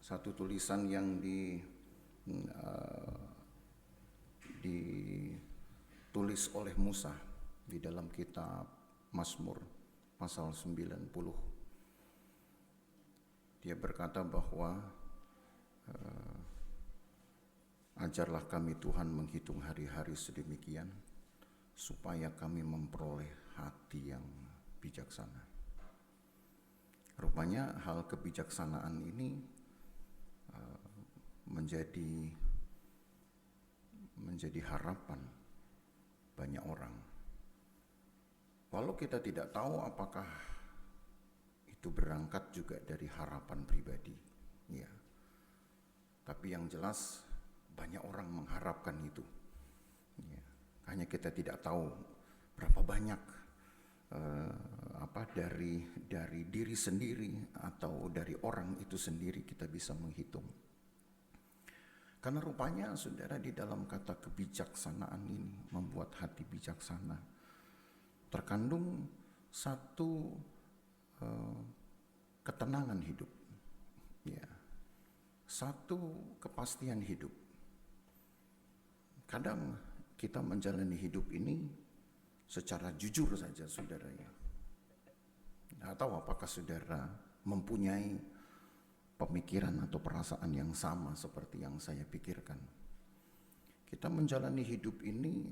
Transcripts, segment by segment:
satu tulisan yang ditulis oleh Musa di dalam kitab Mazmur pasal 90. Dia berkata bahwa ajarlah kami Tuhan menghitung hari-hari sedemikian supaya kami memperoleh hati yang bijaksana. Rupanya hal kebijaksanaan ini menjadi harapan banyak orang. Walau kita tidak tahu apakah itu berangkat juga dari harapan pribadi, ya. Tapi yang jelas banyak orang mengharapkan itu. Ya. Hanya kita tidak tahu berapa banyak dari diri sendiri atau dari orang itu sendiri kita bisa menghitung. Karena rupanya saudara, di dalam kata kebijaksanaan ini, membuat hati bijaksana, terkandung satu ketenangan hidup, ya, satu kepastian hidup. Kadang kita menjalani hidup ini secara jujur saja, saudara, ya. Nggak tahu apakah saudara mempunyai pemikiran atau perasaan yang sama seperti yang saya pikirkan. Kita menjalani hidup ini,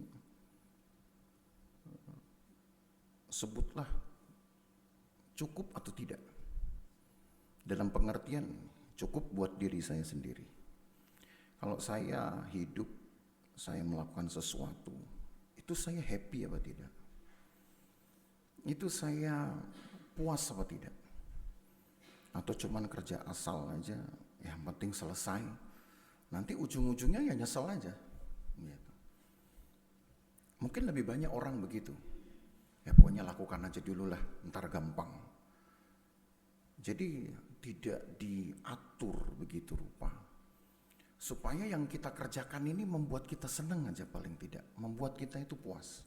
sebutlah cukup atau tidak. Dalam pengertian cukup buat diri saya sendiri. Kalau saya hidup, saya melakukan sesuatu, itu saya happy apa tidak? Itu saya puas apa tidak? Atau cuman kerja asal aja, yang penting selesai, nanti ujung-ujungnya ya nyesel aja, gitu. Mungkin lebih banyak orang begitu, ya pokoknya lakukan aja dulu lah, ntar gampang. Jadi tidak diatur begitu rupa, supaya yang kita kerjakan ini membuat kita senang aja, paling tidak membuat kita itu puas.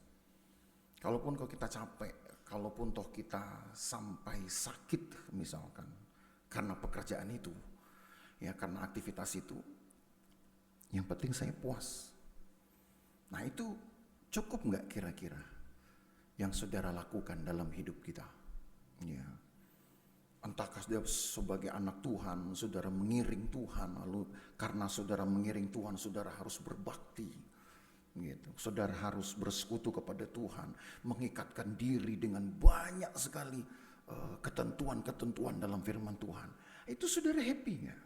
Kalaupun kalau kita capek, kalaupun toh kita sampai sakit misalkan, karena pekerjaan itu, ya karena aktivitas itu, yang penting saya puas. Nah itu cukup nggak kira-kira yang saudara lakukan dalam hidup kita? Ya. Entahkah sebagai anak Tuhan, saudara mengiring Tuhan, lalu karena saudara mengiring Tuhan, saudara harus berbakti, gitu. Saudara harus bersekutu kepada Tuhan, mengikatkan diri dengan banyak sekali ketentuan-ketentuan dalam firman Tuhan. Itu saudara happy nggak?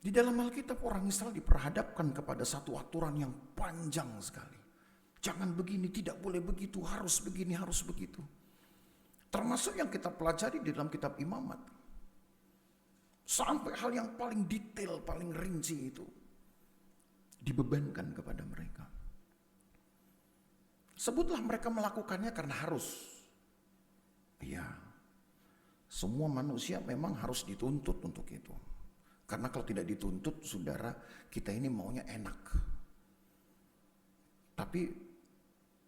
Di dalam Alkitab orang Israel diperhadapkan kepada satu aturan yang panjang sekali. Jangan begini, tidak boleh begitu, harus begini, harus begitu. Termasuk yang kita pelajari di dalam kitab Imamat. Sampai hal yang paling detail, paling rinci itu dibebankan kepada mereka. Sebutlah mereka melakukannya karena harus. Iya, semua manusia memang harus dituntut untuk itu. Karena kalau tidak dituntut, saudara, kita ini maunya enak. Tapi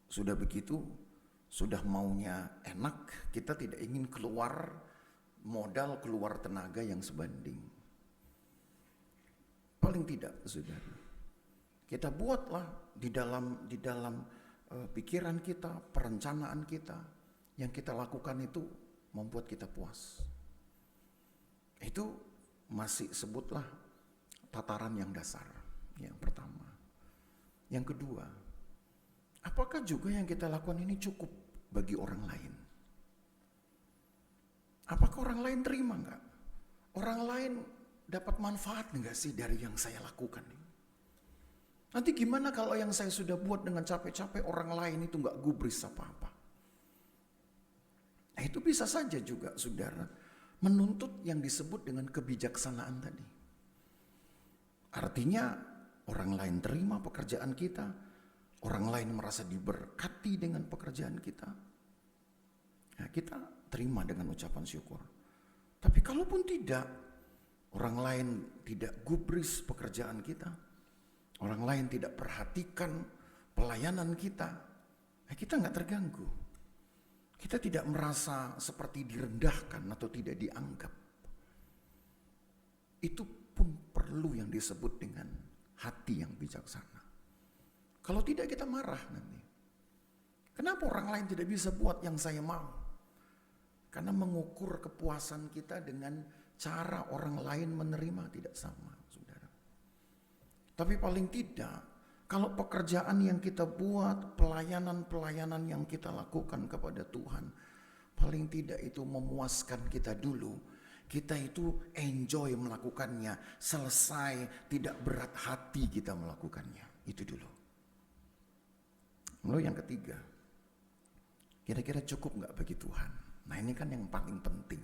sudah begitu, sudah maunya enak, kita tidak ingin keluar modal, keluar tenaga yang sebanding. Paling tidak, saudara, kita buatlah di dalam pikiran kita, perencanaan kita, yang kita lakukan itu membuat kita puas. Itu masih sebutlah tataran yang dasar, yang pertama. Yang kedua, apakah juga yang kita lakukan ini cukup bagi orang lain? Apakah orang lain terima enggak? Orang lain dapat manfaat enggak sih dari yang saya lakukan ini? Nanti gimana kalau yang saya sudah buat dengan capek-capek orang lain itu enggak gubris apa-apa? Nah, itu bisa saja juga saudara menuntut yang disebut dengan kebijaksanaan tadi. Artinya orang lain terima pekerjaan kita, orang lain merasa diberkati dengan pekerjaan kita, ya, kita terima dengan ucapan syukur. Tapi kalaupun tidak, orang lain tidak gubris pekerjaan kita, orang lain tidak perhatikan pelayanan kita, ya kita nggak terganggu. Kita tidak merasa seperti direndahkan atau tidak dianggap. itu pun perlu yang disebut dengan hati yang bijaksana. Kalau tidak kita marah nanti. Kenapa orang lain tidak bisa buat yang saya mau? Karena mengukur kepuasan kita dengan cara orang lain menerima tidak sama, saudara. Tapi paling tidak, kalau pekerjaan yang kita buat, pelayanan-pelayanan yang kita lakukan kepada Tuhan, paling tidak itu memuaskan kita dulu. Kita itu enjoy melakukannya, selesai, tidak berat hati kita melakukannya. Itu dulu. Lalu yang ketiga, kira-kira cukup gak bagi Tuhan? Nah ini kan yang paling penting.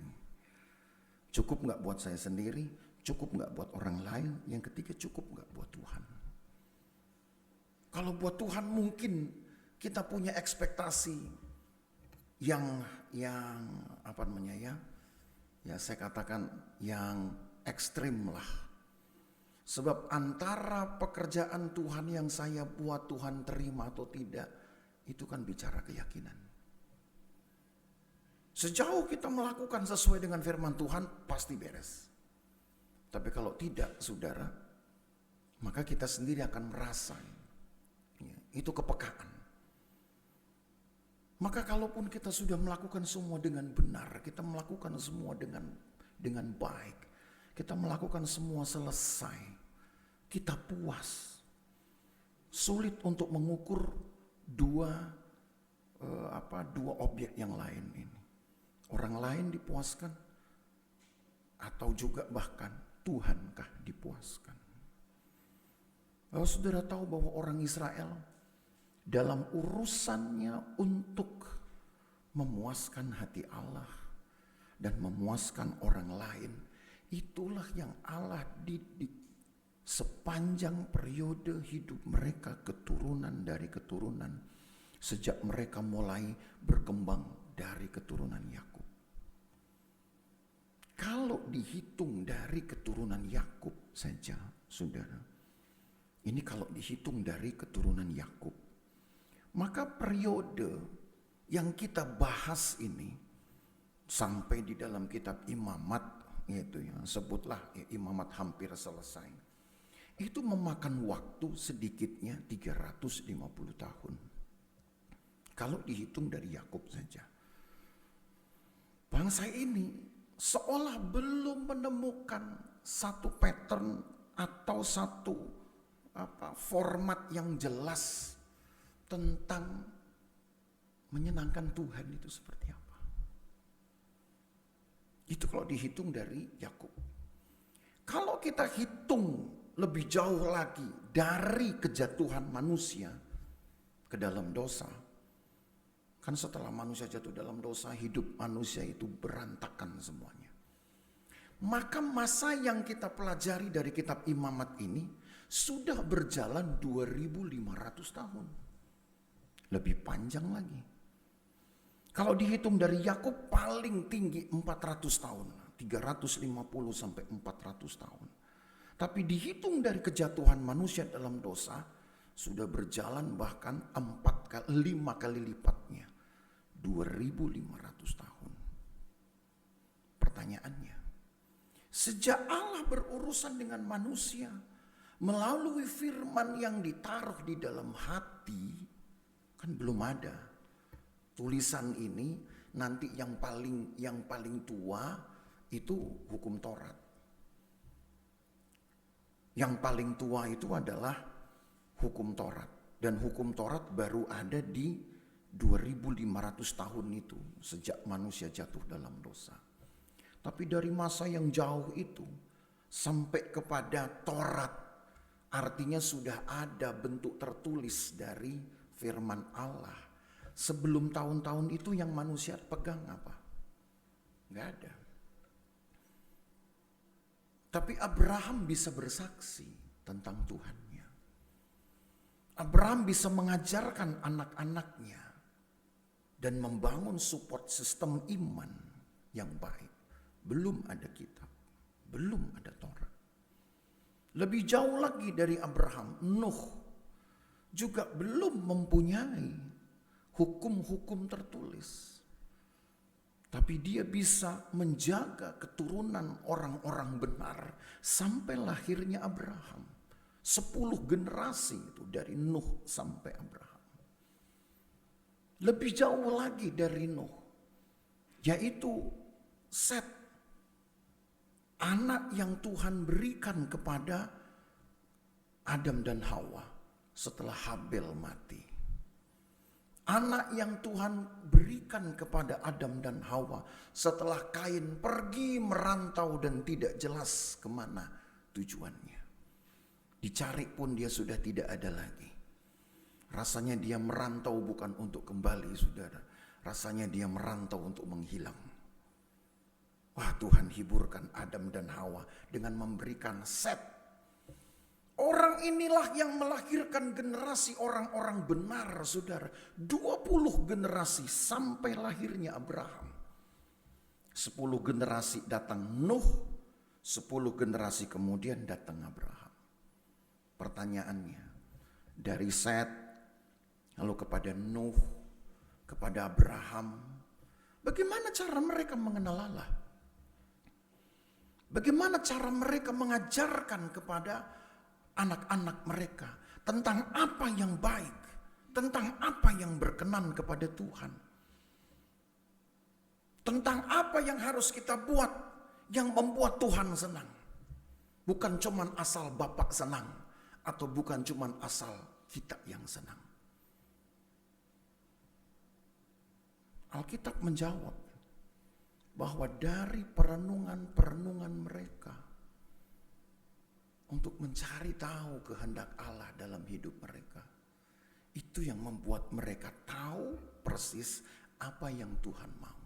Cukup gak buat saya sendiri, cukup gak buat orang lain, yang ketiga cukup gak buat Tuhan. Kalau buat Tuhan mungkin kita punya ekspektasi yang apa namanya ya saya katakan yang ekstrim lah. Sebab antara pekerjaan Tuhan yang saya buat Tuhan terima atau tidak, itu kan bicara keyakinan. Sejauh kita melakukan sesuai dengan firman Tuhan, pasti beres. Tapi kalau tidak, saudara, maka kita sendiri akan merasa itu kepekaan. Maka kalaupun kita sudah melakukan semua dengan benar, kita melakukan semua dengan baik, kita melakukan semua selesai, kita puas. Sulit untuk mengukur dua objek yang lain ini. Orang lain dipuaskan atau juga bahkan Tuhankah dipuaskan? Kalau saudara tahu bahwa orang Israel dalam urusannya untuk memuaskan hati Allah dan memuaskan orang lain, itulah yang Allah didik sepanjang periode hidup mereka, keturunan dari keturunan, sejak mereka mulai berkembang dari keturunan Yakub. Kalau dihitung dari keturunan Yakub saja, saudara, ini kalau dihitung dari keturunan Yakub, maka periode yang kita bahas ini sampai di dalam kitab Imamat, yaitu yang sebutlah Imamat hampir selesai, itu memakan waktu sedikitnya 350 tahun. Kalau dihitung dari Yakub saja. Bangsa ini seolah belum menemukan satu pattern atau satu format yang jelas tentang menyenangkan Tuhan itu seperti apa. Itu kalau dihitung dari Yakub. Kalau kita hitung lebih jauh lagi dari kejatuhan manusia ke dalam dosa, kan setelah manusia jatuh dalam dosa, hidup manusia itu berantakan semuanya. Maka masa yang kita pelajari dari kitab Imamat ini sudah berjalan 2500 tahun. Lebih panjang lagi. Kalau dihitung dari Yakub paling tinggi 400 tahun. 350 sampai 400 tahun. Tapi dihitung dari kejatuhan manusia dalam dosa, sudah berjalan bahkan 5 kali lipatnya. 2500 tahun. Pertanyaannya, sejak Allah berurusan dengan manusia melalui firman yang ditaruh di dalam hati, kan belum ada tulisan ini. Nanti yang paling tua itu hukum Taurat. Yang paling tua itu adalah hukum Taurat, dan hukum Taurat baru ada di 2500 tahun itu sejak manusia jatuh dalam dosa. Tapi dari masa yang jauh itu sampai kepada Taurat, artinya sudah ada bentuk tertulis dari firman Allah. Sebelum tahun-tahun itu yang manusia pegang apa? Enggak ada. Tapi Abraham bisa bersaksi tentang Tuhannya. Abraham bisa mengajarkan anak-anaknya dan membangun support sistem iman yang baik. Belum ada kitab, belum ada Taurat. Lebih jauh lagi dari Abraham, Nuh juga belum mempunyai hukum-hukum tertulis. Tapi dia bisa menjaga keturunan orang-orang benar sampai lahirnya Abraham. 10 generasi itu dari Nuh sampai Abraham. Lebih jauh lagi dari Nuh, yaitu Set, anak yang Tuhan berikan kepada Adam dan Hawa setelah Habel mati. Anak yang Tuhan berikan kepada Adam dan Hawa setelah Kain pergi merantau dan tidak jelas kemana tujuannya. Dicari pun dia sudah tidak ada lagi. Rasanya dia merantau bukan untuk kembali, saudara. Rasanya dia merantau untuk menghilang. Wah, Tuhan hiburkan Adam dan Hawa dengan memberikan Set. Orang inilah yang melahirkan generasi orang-orang benar, saudara. 20 generasi sampai lahirnya Abraham. 10 generasi datang Nuh, 10 generasi kemudian datang Abraham. Pertanyaannya, dari Set, lalu kepada Nuh, kepada Abraham, bagaimana cara mereka mengenal Allah? Bagaimana cara mereka mengajarkan kepada anak-anak mereka tentang apa yang baik, tentang apa yang berkenan kepada Tuhan, tentang apa yang harus kita buat yang membuat Tuhan senang. Bukan cuman asal Bapak senang, atau bukan cuman asal kita yang senang. Alkitab menjawab bahwa dari perenungan-perenungan mereka untuk mencari tahu kehendak Allah dalam hidup mereka, itu yang membuat mereka tahu persis apa yang Tuhan mau.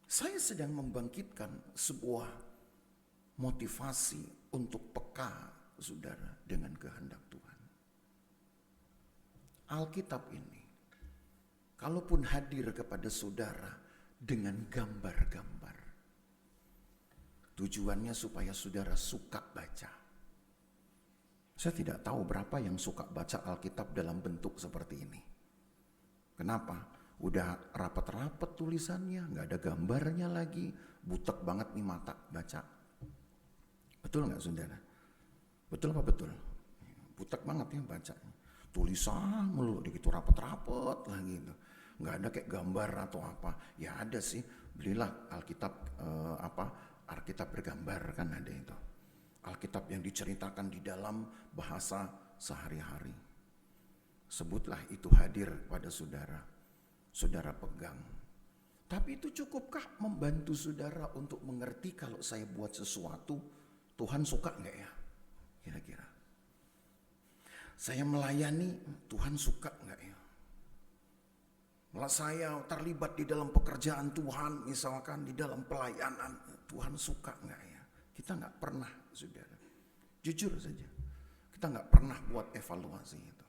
Saya sedang membangkitkan sebuah motivasi untuk peka, saudara, dengan kehendak Tuhan. Alkitab ini, kalaupun hadir kepada saudara dengan gambar-gambar, tujuannya supaya saudara suka baca. Saya tidak tahu berapa yang suka baca Alkitab dalam bentuk seperti ini. Kenapa? Udah rapat-rapat tulisannya, gak ada gambarnya lagi, butek banget nih mata baca. Betul gak, saudara? Betul apa betul? Butek banget ya baca. Tulisan melulu gitu, rapat-rapat lagi gitu. Nggak ada kayak gambar atau apa. Ya ada sih, belilah Alkitab Alkitab bergambar, kan ada itu. Alkitab yang diceritakan di dalam bahasa sehari-hari. Sebutlah itu hadir pada saudara. Saudara pegang. Tapi itu cukupkah membantu saudara untuk mengerti kalau saya buat sesuatu, Tuhan suka nggak ya? Kira-kira. Saya melayani, Tuhan suka nggak ya? Malah saya terlibat di dalam pekerjaan Tuhan, misalkan di dalam pelayanan, Tuhan suka nggak ya? Kita nggak pernah, saudara. Jujur saja, kita nggak pernah buat evaluasi itu.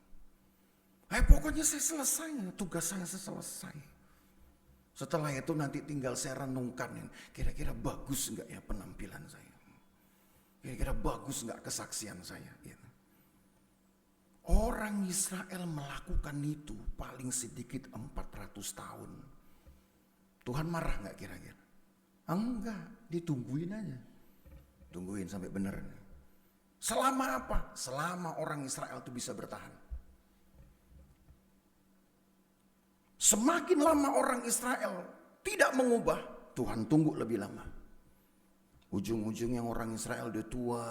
Pokoknya saya selesai, tugas saya selesai. Setelah itu nanti tinggal saya renungkan, kira-kira bagus nggak ya penampilan saya? Kira-kira bagus nggak kesaksian saya? Gitu. Orang Israel melakukan itu paling sedikit 400 tahun. Tuhan marah gak kira-kira? Enggak, ditungguin aja. Tungguin sampai benar. Selama apa? Selama orang Israel itu bisa bertahan. Semakin lama orang Israel tidak mengubah, Tuhan tunggu lebih lama. Ujung-ujungnya orang Israel udah tua,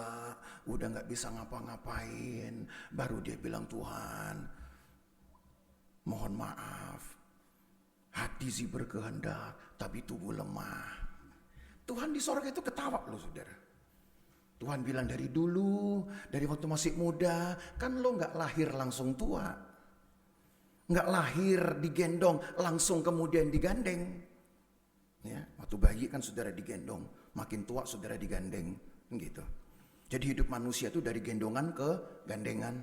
udah gak bisa ngapa-ngapain. Baru dia bilang, Tuhan, mohon maaf. Hati sih berkehendak, tapi tubuh lemah. Tuhan di sorga itu ketawa loh, saudara. Tuhan bilang dari dulu, dari waktu masih muda, kan lo gak lahir langsung tua. Gak lahir digendong, langsung kemudian digandeng. Ya, waktu bayi kan saudara digendong, makin tua saudara digandeng, gitu. Jadi hidup manusia itu dari gendongan ke gandengan.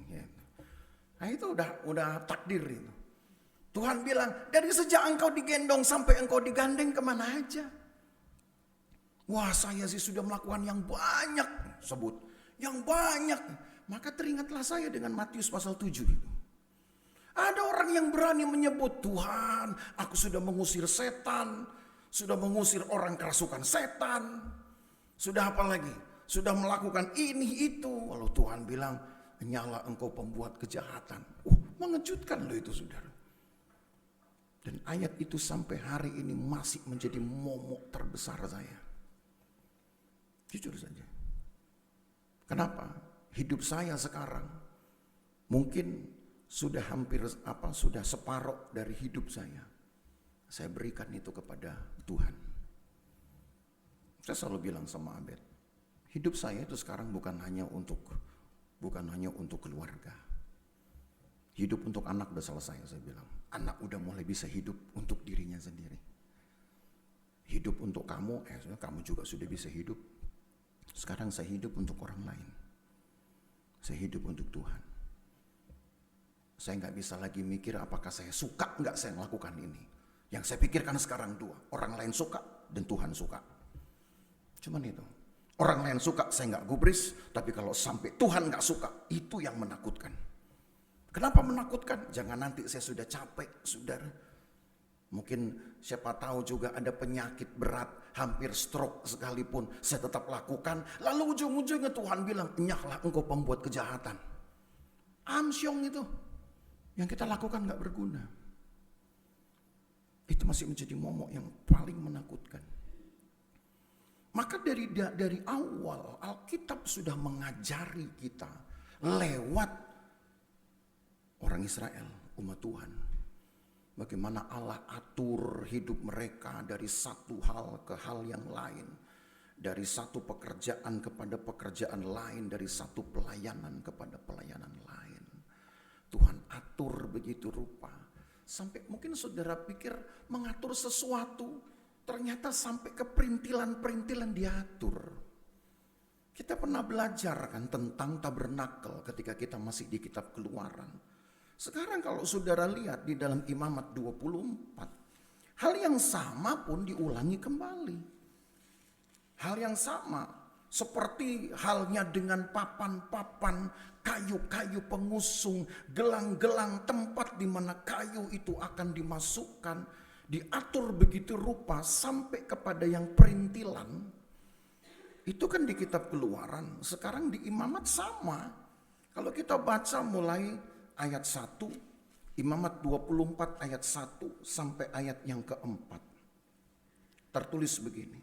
Gitu. Nah itu udah takdir itu. Tuhan bilang dari sejak engkau digendong sampai engkau digandeng kemana aja. Wah, saya sih sudah melakukan yang banyak, sebut yang banyak. Maka teringatlah saya dengan Matius pasal 7 itu. Ada orang orang yang berani menyebut, Tuhan, aku sudah mengusir setan, sudah mengusir orang kerasukan setan, sudah apa lagi? Sudah melakukan ini itu. Lalu Tuhan bilang, nyala engkau pembuat kejahatan. Mengejutkan loh itu saudara. Dan ayat itu sampai hari ini masih menjadi momok terbesar saya. Jujur saja. Kenapa? Hidup saya sekarang mungkin sudah sudah separuh dari hidup saya. Saya berikan itu kepada Tuhan. Saya selalu bilang sama Abed, hidup saya itu sekarang bukan hanya untuk keluarga. Hidup untuk anak udah selesai, saya bilang. Anak udah mulai bisa hidup untuk dirinya sendiri. Hidup untuk kamu, kamu juga sudah bisa hidup. Sekarang saya hidup untuk orang lain. Saya hidup untuk Tuhan. Saya nggak bisa lagi mikir apakah saya suka nggak saya melakukan ini. Yang saya pikirkan sekarang dua, orang lain suka dan Tuhan suka. Cuman itu. Orang lain suka saya nggak gubris, tapi kalau sampai Tuhan nggak suka, itu yang menakutkan. Kenapa menakutkan? Jangan nanti saya sudah capek, saudara. Mungkin siapa tahu juga ada penyakit berat, hampir stroke sekalipun, saya tetap lakukan. Lalu ujung-ujungnya Tuhan bilang, enyahlah engkau pembuat kejahatan. Amsyong itu. Yang kita lakukan gak berguna. Itu masih menjadi momok yang paling menakutkan. Maka dari awal Alkitab sudah mengajari kita lewat orang Israel, umat Tuhan. Bagaimana Allah atur hidup mereka dari satu hal ke hal yang lain. Dari satu pekerjaan kepada pekerjaan lain. Dari satu pelayanan kepada pelayanan lain. Tuhan atur begitu rupa. Sampai mungkin saudara pikir mengatur sesuatu. Ternyata sampai ke perintilan-perintilan diatur. Kita pernah belajar kan tentang tabernakel ketika kita masih di kitab Keluaran. Sekarang kalau saudara lihat di dalam Imamat 24. Hal yang sama pun diulangi kembali. Hal yang sama. Seperti halnya dengan papan-papan, kayu-kayu pengusung, gelang-gelang tempat di mana kayu itu akan dimasukkan, diatur begitu rupa sampai kepada yang perintilan. Itu kan di kitab Keluaran, sekarang di Imamat sama. Kalau kita baca mulai ayat 1, Imamat 24 ayat 1 sampai ayat yang keempat. Tertulis begini.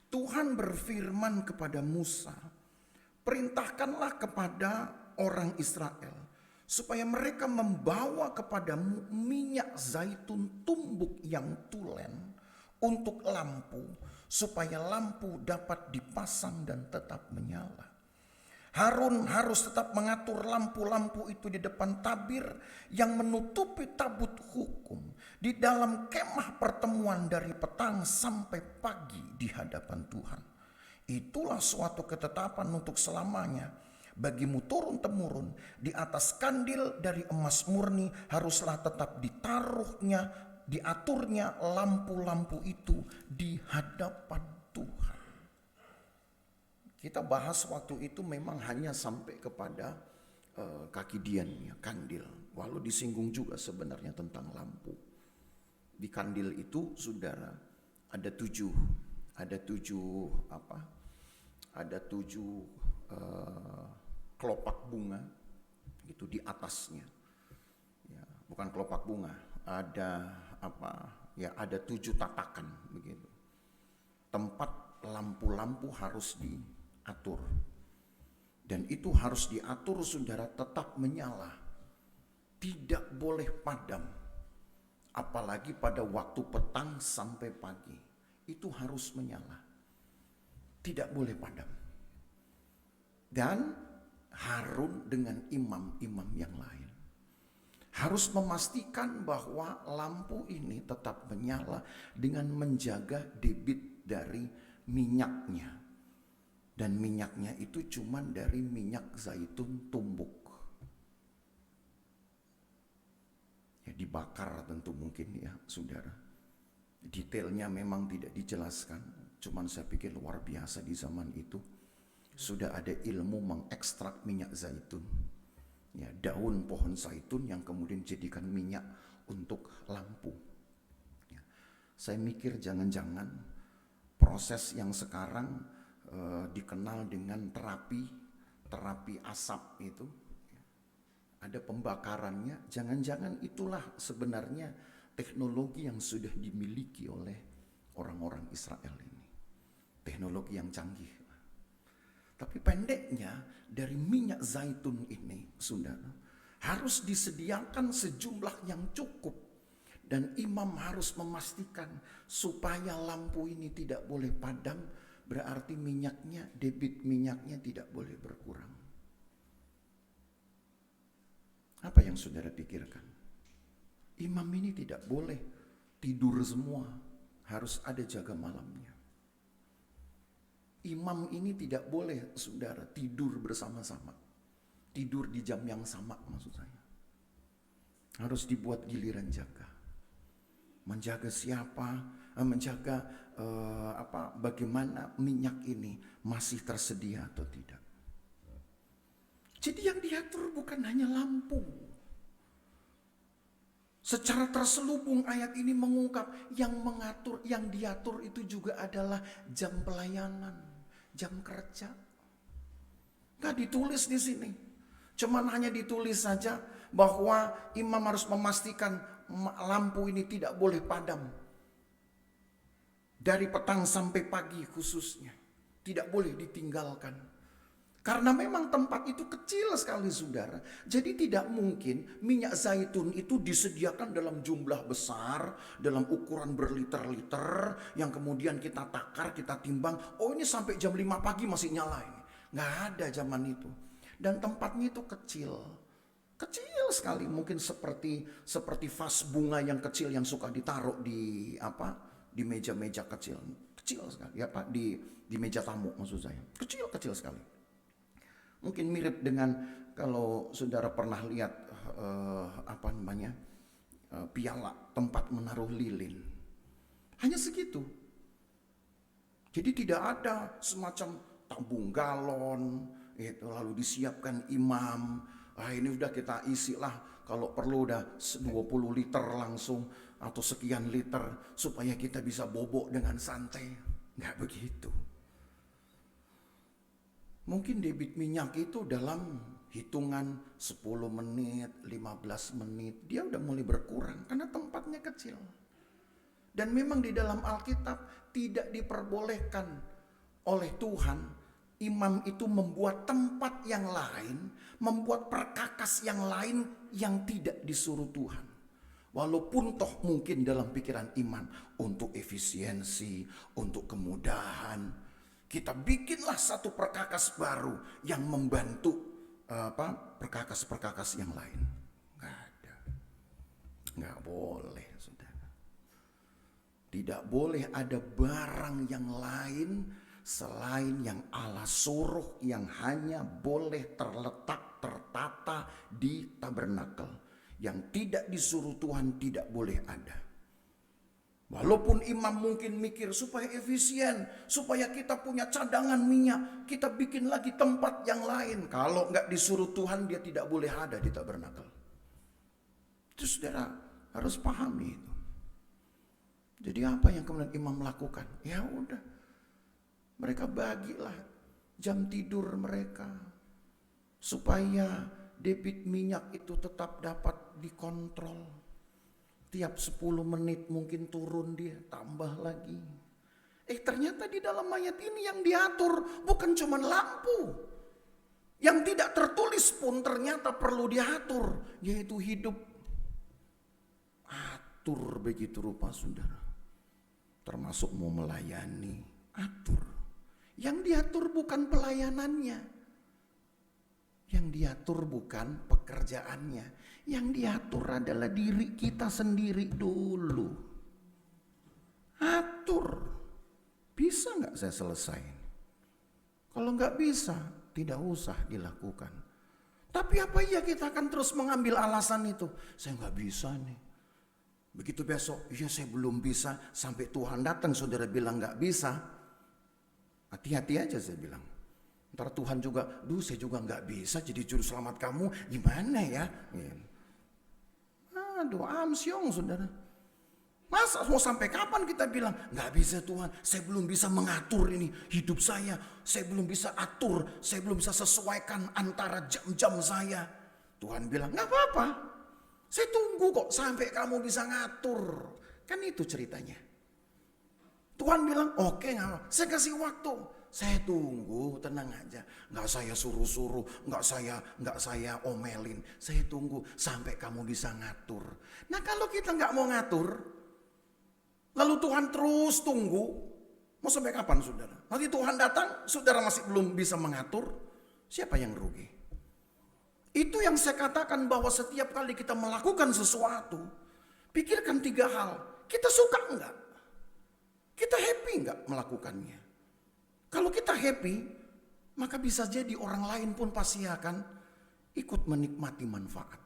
Tuhan berfirman kepada Musa, perintahkanlah kepada orang Israel supaya mereka membawa kepadamu minyak zaitun tumbuk yang tulen untuk lampu, supaya lampu dapat dipasang dan tetap menyala. Harun harus tetap mengatur lampu-lampu itu di depan tabir yang menutupi tabut hukum di dalam kemah pertemuan dari petang sampai pagi di hadapan Tuhan. Itulah suatu ketetapan untuk selamanya. Bagimu turun-temurun di atas kandil dari emas murni haruslah tetap diaturnya lampu-lampu itu di hadapan Tuhan. Kita bahas waktu itu memang hanya sampai kepada kaki dian, ya, kandil. Walau disinggung juga sebenarnya tentang lampu. Di kandil itu, saudara, ada tujuh kelopak bunga, gitu di atasnya. Ya, bukan kelopak bunga, ada ada 7 tatakan begitu. Tempat lampu-lampu harus diatur. Dan itu harus diatur, saudara, tetap menyala. Tidak boleh padam. Apalagi pada waktu petang sampai pagi. Itu harus menyala. Tidak boleh padam. Dan Harun dengan imam-imam yang lain harus memastikan bahwa lampu ini tetap menyala dengan menjaga debit dari minyaknya. Dan minyaknya itu cuma dari minyak zaitun tumbuk. Ya, dibakar tentu mungkin ya, saudara. Detailnya memang tidak dijelaskan. Cuman saya pikir luar biasa di zaman itu. Sudah ada ilmu mengekstrak minyak zaitun. Ya, daun pohon zaitun yang kemudian dijadikan minyak untuk lampu. Ya, saya mikir jangan-jangan proses yang sekarang dikenal dengan terapi asap itu, ada pembakarannya, jangan-jangan itulah sebenarnya teknologi yang sudah dimiliki oleh orang-orang Israel ini. Teknologi yang canggih. Tapi pendeknya dari minyak zaitun ini, saudara, harus disediakan sejumlah yang cukup. Dan imam harus memastikan supaya lampu ini tidak boleh padam, berarti minyaknya, debit minyaknya tidak boleh berkurang. Apa yang saudara pikirkan? Imam ini tidak boleh tidur semua, harus ada jaga malamnya. Imam ini tidak boleh, saudara, tidur bersama-sama. Tidur di jam yang sama maksud saya. Harus dibuat giliran jaga. Menjaga siapa, menjaga bagaimana minyak ini masih tersedia atau tidak. Jadi yang diatur bukan hanya lampu. Secara terselubung ayat ini mengungkap yang mengatur, yang diatur itu juga adalah jam pelayanan, jam kerja. Nggak ditulis di sini. Cuman hanya ditulis saja bahwa imam harus memastikan lampu ini tidak boleh padam. Dari petang sampai pagi khususnya. Tidak boleh ditinggalkan. Karena memang tempat itu kecil sekali, saudara. Jadi tidak mungkin minyak zaitun itu disediakan dalam jumlah besar, dalam ukuran berliter-liter, yang kemudian kita takar, kita timbang, oh ini sampai jam 5 pagi masih nyala ini. Nggak ada zaman itu. Dan tempatnya itu kecil. Kecil sekali, mungkin seperti vas bunga yang kecil yang suka ditaruh di meja-meja kecil. Kecil sekali, di meja tamu maksud saya. Kecil-kecil sekali. Mungkin mirip dengan kalau saudara pernah lihat piala tempat menaruh lilin. Hanya segitu. Jadi tidak ada semacam tabung galon itu lalu disiapkan imam. Ini udah kita isi lah, kalau perlu udah 20 liter langsung atau sekian liter supaya kita bisa bobok dengan santai. Nggak begitu. Mungkin debit minyak itu dalam hitungan 10 menit, 15 menit, dia udah mulai berkurang karena tempatnya kecil. Dan memang di dalam Alkitab tidak diperbolehkan oleh Tuhan, imam itu membuat tempat yang lain, membuat perkakas yang lain yang tidak disuruh Tuhan. Walaupun toh mungkin dalam pikiran imam untuk efisiensi, untuk kemudahan, kita bikinlah satu perkakas baru yang membantu perkakas-perkakas yang lain. Nggak ada. Nggak boleh, saudara. Tidak boleh ada barang yang lain selain yang Allah suruh, yang hanya boleh terletak, tertata di tabernakel. Yang tidak disuruh Tuhan tidak boleh ada. Walaupun imam mungkin mikir supaya efisien, supaya kita punya cadangan minyak, kita bikin lagi tempat yang lain. Kalau nggak disuruh Tuhan, dia tidak boleh ada di tabernakel. Itu saudara harus pahami itu. Jadi apa yang kemudian imam lakukan? Ya udah, mereka bagilah jam tidur mereka supaya debit minyak itu tetap dapat dikontrol. Tiap 10 menit mungkin turun dia, tambah lagi. Ternyata di dalam ayat ini yang diatur bukan cuma lampu. Yang tidak tertulis pun ternyata perlu diatur, yaitu hidup. Atur begitu rupa, saudara. Termasuk mau melayani, atur. Yang diatur bukan pelayanannya. Yang diatur bukan pekerjaannya. Yang diatur adalah diri kita sendiri dulu. Atur. Bisa nggak saya selesai? Kalau nggak bisa, tidak usah dilakukan. Tapi apa iya kita akan terus mengambil alasan itu? Saya nggak bisa nih. Begitu besok, iya saya belum bisa. Sampai Tuhan datang, saudara bilang nggak bisa. Hati-hati aja saya bilang. Ntar Tuhan juga, saya juga nggak bisa jadi juru selamat kamu, gimana ya? Aduh, amsyong saudara. Masa mau sampai kapan kita bilang, nggak bisa Tuhan, saya belum bisa mengatur ini hidup saya belum bisa atur, saya belum bisa sesuaikan antara jam-jam saya. Tuhan bilang, nggak apa-apa, saya tunggu kok sampai kamu bisa ngatur. Kan itu ceritanya. Tuhan bilang, oke, saya kasih waktu. Saya tunggu, tenang aja. Nggak saya suruh-suruh, nggak saya omelin. Saya tunggu sampai kamu bisa ngatur. Nah kalau kita nggak mau ngatur, lalu Tuhan terus tunggu, mau sampai kapan saudara? Nanti Tuhan datang, saudara masih belum bisa mengatur, siapa yang rugi? Itu yang saya katakan bahwa setiap kali kita melakukan sesuatu, pikirkan 3 hal. Kita suka enggak? Kita happy enggak melakukannya? Kalau kita happy, maka bisa jadi orang lain pun pasti akan ikut menikmati manfaat.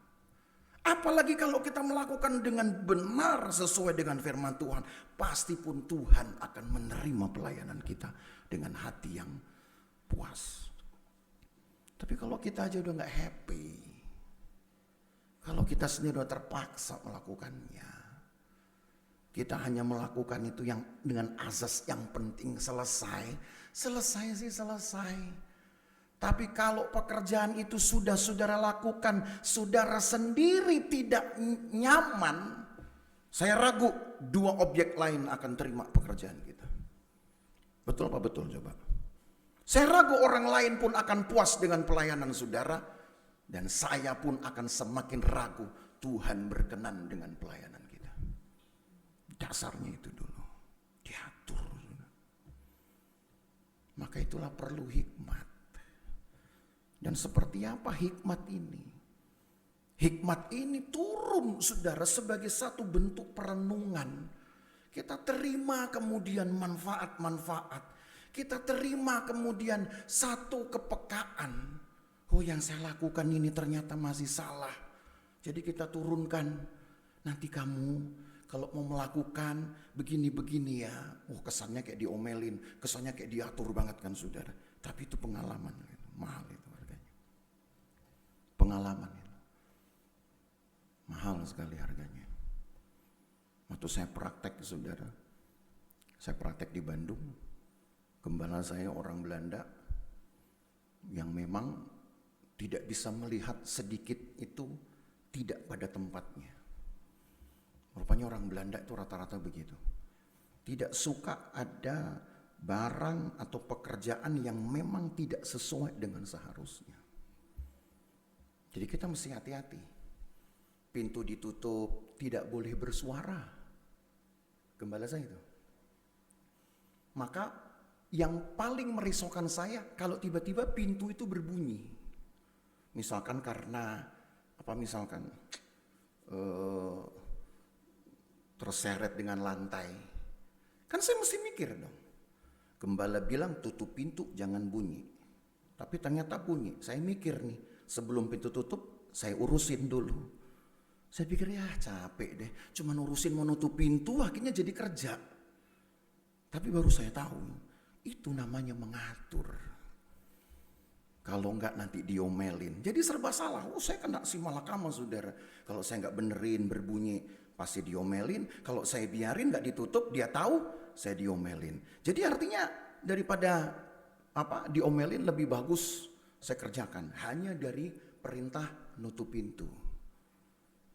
Apalagi kalau kita melakukan dengan benar sesuai dengan firman Tuhan, pasti pun Tuhan akan menerima pelayanan kita dengan hati yang puas. Tapi kalau kita aja udah gak happy, kalau kita sendiri udah terpaksa melakukannya, kita hanya melakukan itu yang dengan azas yang penting selesai sih selesai. Tapi kalau pekerjaan itu sudah saudara lakukan, saudara sendiri tidak nyaman, saya ragu 2 objek lain akan terima pekerjaan kita. Betul apa betul coba? Saya ragu orang lain pun akan puas dengan pelayanan saudara, dan saya pun akan semakin ragu Tuhan berkenan dengan pelayanan kita. Dasarnya itu dulu diatur. Maka itulah perlu hikmat. Dan seperti apa hikmat ini? Hikmat ini turun saudara sebagai satu bentuk perenungan. Kita terima kemudian manfaat-manfaat. Kita terima kemudian satu kepekaan. Oh yang saya lakukan ini ternyata masih salah. Jadi kita turunkan. Nanti kamu kalau mau melakukan begini-begini ya. Oh kesannya kayak diomelin. Kesannya kayak diatur banget kan saudara. Tapi itu pengalaman. Mahal itu harganya. Pengalaman itu. Mahal sekali harganya. Waktu saya praktek saudara. Saya praktek di Bandung. Gembala saya orang Belanda. Yang memang tidak bisa melihat sedikit itu tidak pada tempatnya. Rupanya orang Belanda itu rata-rata begitu. Tidak suka ada barang atau pekerjaan yang memang tidak sesuai dengan seharusnya. Jadi kita mesti hati-hati. Pintu ditutup, tidak boleh bersuara. Gembala saya itu. Maka yang paling merisaukan saya kalau tiba-tiba pintu itu berbunyi. Misalkan karena terseret dengan lantai. Kan saya mesti mikir dong. Gembala bilang tutup pintu jangan bunyi. Tapi ternyata bunyi. Saya mikir nih, sebelum pintu tutup saya urusin dulu. Saya pikir ya capek deh. Cuman urusin mau nutup pintu akhirnya jadi kerja. Tapi baru saya tahu itu namanya mengatur. Kalau enggak nanti diomelin. Jadi serba salah. Saya kena si malakama saudara. Kalau saya enggak benerin berbunyi pasti diomelin. Kalau saya biarin enggak ditutup dia tahu saya diomelin. Jadi artinya daripada diomelin lebih bagus saya kerjakan. Hanya dari perintah nutup pintu.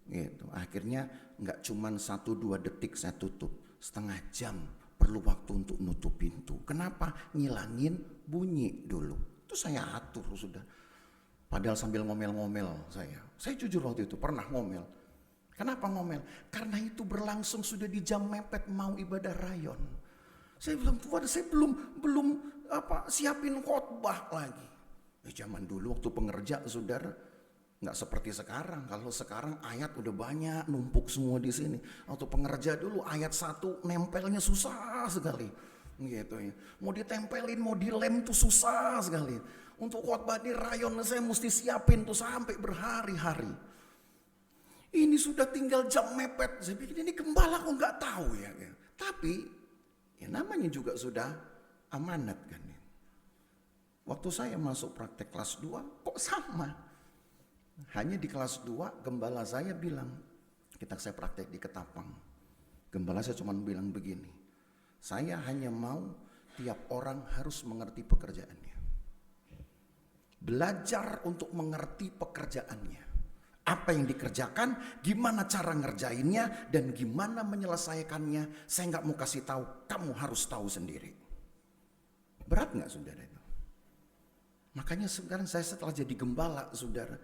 Gitu. Akhirnya enggak cuman 1-2 detik saya tutup. Setengah jam perlu waktu untuk nutup pintu. Kenapa? Ngilangin bunyi dulu. Itu saya atur sudah. Padahal sambil ngomel-ngomel saya. Saya jujur waktu itu pernah ngomel. Kenapa ngomel? Karena itu berlangsung sudah di jam mepet mau ibadah rayon. Saya bilang Tuhan saya belum siapin khotbah lagi. Zaman dulu waktu pengerja saudara nggak seperti sekarang. Kalau sekarang ayat udah banyak numpuk semua di sini. Waktu pengerja dulu ayat 1 nempelnya susah sekali. Gitu ya. Mau ditempelin, mau dilem tuh susah sekali. Untuk khotbah di rayon saya mesti siapin tuh sampai berhari-hari. Ini sudah tinggal jam mepet. Saya pikir ini gembala kok nggak tahu ya. Tapi ya namanya juga sudah amanat kan. Waktu saya masuk praktek kelas 2 kok sama. Hanya di kelas 2 gembala saya bilang, saya praktek di Ketapang. Gembala saya cuma bilang begini, saya hanya mau tiap orang harus mengerti pekerjaannya. Belajar untuk mengerti pekerjaannya. Apa yang dikerjakan, gimana cara ngerjainnya, dan gimana menyelesaikannya. Saya nggak mau kasih tahu, kamu harus tahu sendiri. Berat nggak saudara itu? Makanya sekarang saya setelah jadi gembala saudara,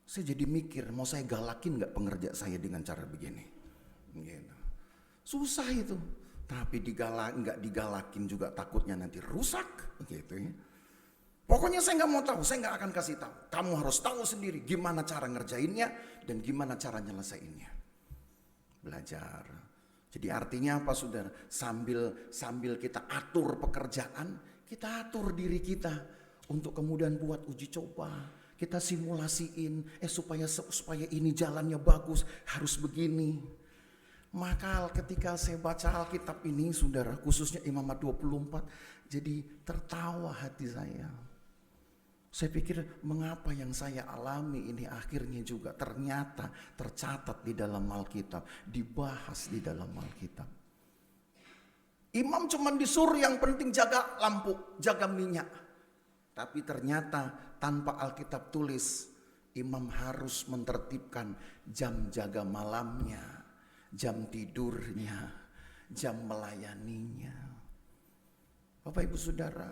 saya jadi mikir, mau saya galakin nggak pengerja saya dengan cara begini? Gitu. Susah itu, tapi nggak digalakin juga takutnya nanti rusak, gitu ya. Pokoknya saya nggak mau tahu, saya nggak akan kasih tahu. Kamu harus tahu sendiri gimana cara ngerjainnya dan gimana cara nyelesainnya. Belajar. Jadi artinya apa saudara? Sambil kita atur pekerjaan, kita atur diri kita untuk kemudian buat uji coba. Kita simulasiin, supaya ini jalannya bagus, harus begini. Maka ketika saya baca Alkitab ini saudara, khususnya Imamat 24, jadi tertawa hati saya. Saya pikir mengapa yang saya alami ini akhirnya juga ternyata tercatat di dalam Alkitab, dibahas di dalam Alkitab. Imam cuma disuruh yang penting jaga lampu, jaga minyak. Tapi ternyata tanpa Alkitab tulis, imam harus menertibkan jam jaga malamnya, jam tidurnya, jam melayaninya. Bapak Ibu Saudara,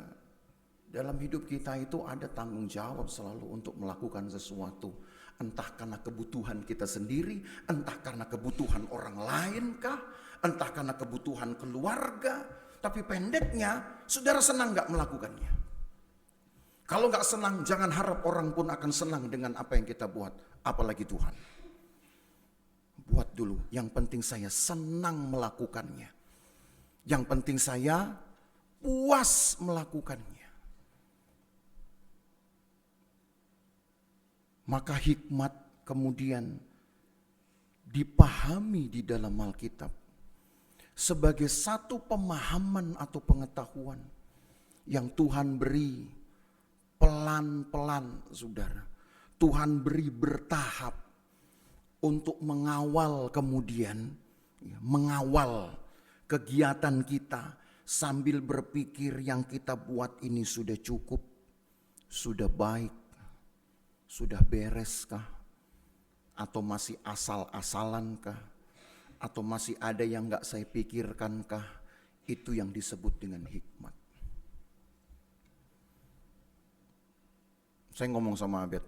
dalam hidup kita itu ada tanggung jawab selalu untuk melakukan sesuatu. Entah karena kebutuhan kita sendiri, entah karena kebutuhan orang lain kah, entah karena kebutuhan keluarga. Tapi pendeknya, saudara senang gak melakukannya? Kalau gak senang, jangan harap orang pun akan senang dengan apa yang kita buat. Apalagi Tuhan. Buat dulu, yang penting saya senang melakukannya. Yang penting saya puas melakukannya. Maka hikmat kemudian dipahami di dalam Alkitab sebagai satu pemahaman atau pengetahuan yang Tuhan beri pelan-pelan saudara. Tuhan beri bertahap untuk mengawal kemudian, mengawal kegiatan kita sambil berpikir yang kita buat ini sudah cukup, sudah baik, sudah bereskah, atau masih asal-asalankah, atau masih ada yang gak saya pikirkankah. Itu yang disebut dengan hikmat. Saya ngomong sama Abed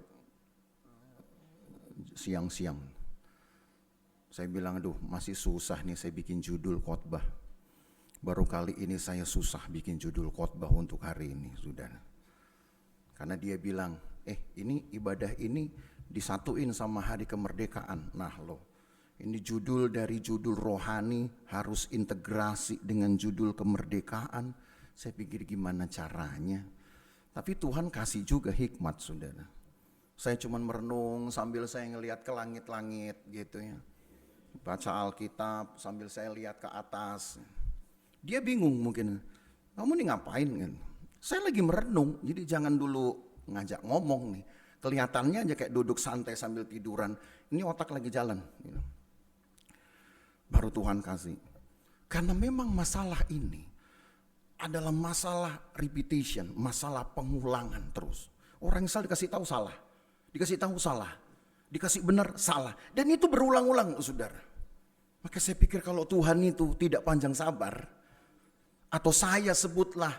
siang-siang. Saya bilang, aduh masih susah nih saya bikin judul khotbah. Baru kali ini saya susah bikin judul khotbah untuk hari ini, saudara. Karena dia bilang, ini ibadah ini disatuin sama hari kemerdekaan. Nah loh, ini judul dari judul rohani harus integrasi dengan judul kemerdekaan. Saya pikir gimana caranya. Tapi Tuhan kasih juga hikmat saudara. Saya cuma merenung sambil saya ngelihat ke langit-langit gitu ya. Baca Alkitab sambil saya lihat ke atas. Dia bingung mungkin, kamu nih ngapain kan? Saya lagi merenung, jadi jangan dulu ngajak ngomong nih. Kelihatannya aja kayak duduk santai sambil tiduran. Ini otak lagi jalan. Gitu. Baru Tuhan kasih. Karena memang masalah ini adalah masalah repetition, masalah pengulangan terus. Orang yang salah dikasih tahu salah, dikasih tahu salah, dikasih benar salah. Dan itu berulang-ulang saudara. Maka saya pikir kalau Tuhan itu tidak panjang sabar, atau saya sebutlah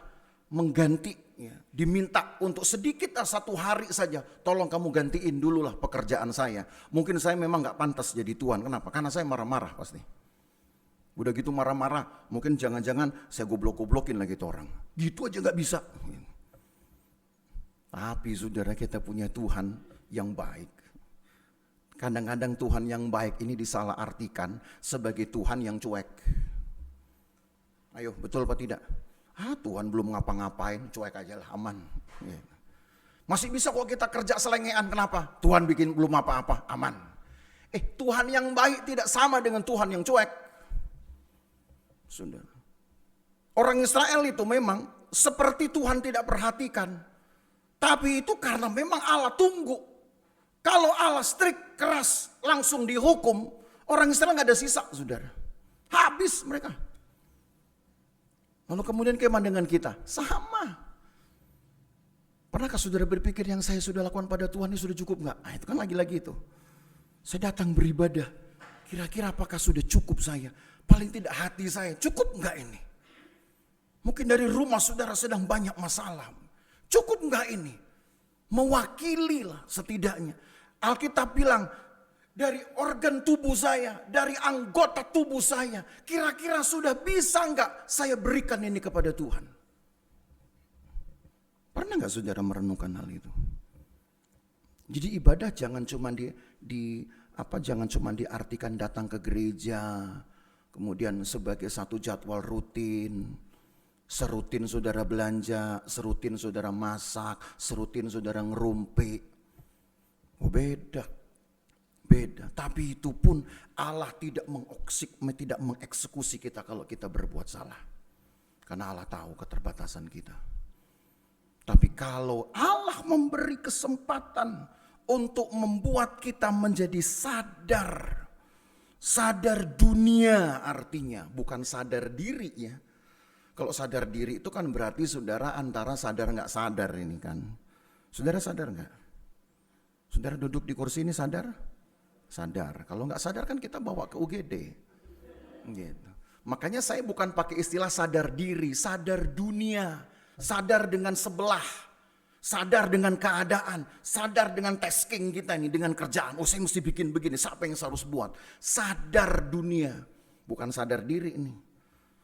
mengganti, ya, diminta untuk sedikit satu hari saja, tolong kamu gantiin dulu lah pekerjaan saya. Mungkin saya memang gak pantas jadi Tuhan, kenapa? Karena saya marah-marah pasti. Udah gitu marah-marah, mungkin jangan-jangan saya goblok-goblokin lagi tuh orang. Gitu aja gak bisa. Tapi saudara, kita punya Tuhan yang baik. Kadang-kadang Tuhan yang baik ini disalah artikan sebagai Tuhan yang cuek. Ayo, betul apa tidak? Tuhan belum ngapa-ngapain, cuek aja lah, aman. Masih bisa kok kita kerja selengean, kenapa? Tuhan bikin belum apa-apa, aman. Tuhan yang baik tidak sama dengan Tuhan yang cuek. Saudara, orang Israel itu memang seperti Tuhan tidak perhatikan. Tapi itu karena memang Allah tunggu. Kalau Allah strict, keras, langsung dihukum, orang Israel gak ada sisa, saudara. Habis mereka. Lalu kemudian bagaimana dengan kita? Sama. Pernahkah saudara berpikir yang saya sudah lakukan pada Tuhan ini sudah cukup gak? Itu kan lagi-lagi itu. Saya datang beribadah. Kira-kira apakah sudah cukup saya? Paling tidak hati saya, cukup gak ini? Mungkin dari rumah saudara sedang banyak masalah. Cukup gak ini? Mewakili lah setidaknya. Alkitab bilang, dari organ tubuh saya, dari anggota tubuh saya, kira-kira sudah bisa enggak saya berikan ini kepada Tuhan? Pernah enggak saudara merenungkan hal itu? Jadi ibadah jangan cuma jangan cuma diartikan datang ke gereja, kemudian sebagai satu jadwal rutin. Serutin saudara belanja, serutin saudara masak, serutin saudara ngerumpi. Oh beda. Tapi itu pun Allah tidak mengeksekusi kita kalau kita berbuat salah. Karena Allah tahu keterbatasan kita. Tapi kalau Allah memberi kesempatan untuk membuat kita menjadi sadar. Sadar dunia artinya, bukan sadar diri ya. Kalau sadar diri itu kan berarti saudara antara sadar nggak sadar ini kan. Saudara sadar nggak? Saudara duduk di kursi ini sadar? Sadar. Kalau nggak sadar kan kita bawa ke UGD. Gitu. Makanya saya bukan pakai istilah sadar diri, sadar dunia. Sadar dengan sebelah. Sadar dengan keadaan. Sadar dengan tasking kita ini, dengan kerjaan. Oh saya mesti bikin begini, siapa yang saya harus buat? Sadar dunia. Bukan sadar diri ini.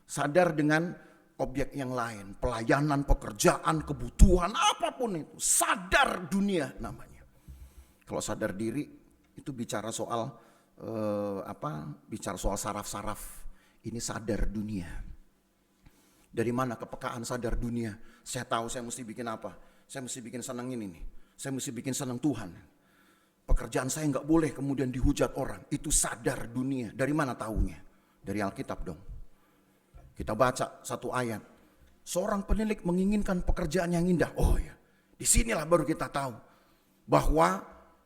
Sadar dengan objek yang lain, pelayanan, pekerjaan, kebutuhan, apapun itu. Sadar dunia namanya. Kalau sadar diri itu bicara soal bicara soal saraf-saraf. Ini sadar dunia. Dari mana kepekaan sadar dunia? Saya tahu saya mesti bikin apa. Saya mesti bikin senang ini nih. Saya mesti bikin senang Tuhan. Pekerjaan saya nggak boleh kemudian dihujat orang. Itu sadar dunia. Dari mana taunya? Dari Alkitab dong. Kita baca satu ayat. Seorang penilik menginginkan pekerjaan yang indah. Oh ya, disinilah baru kita tahu. Bahwa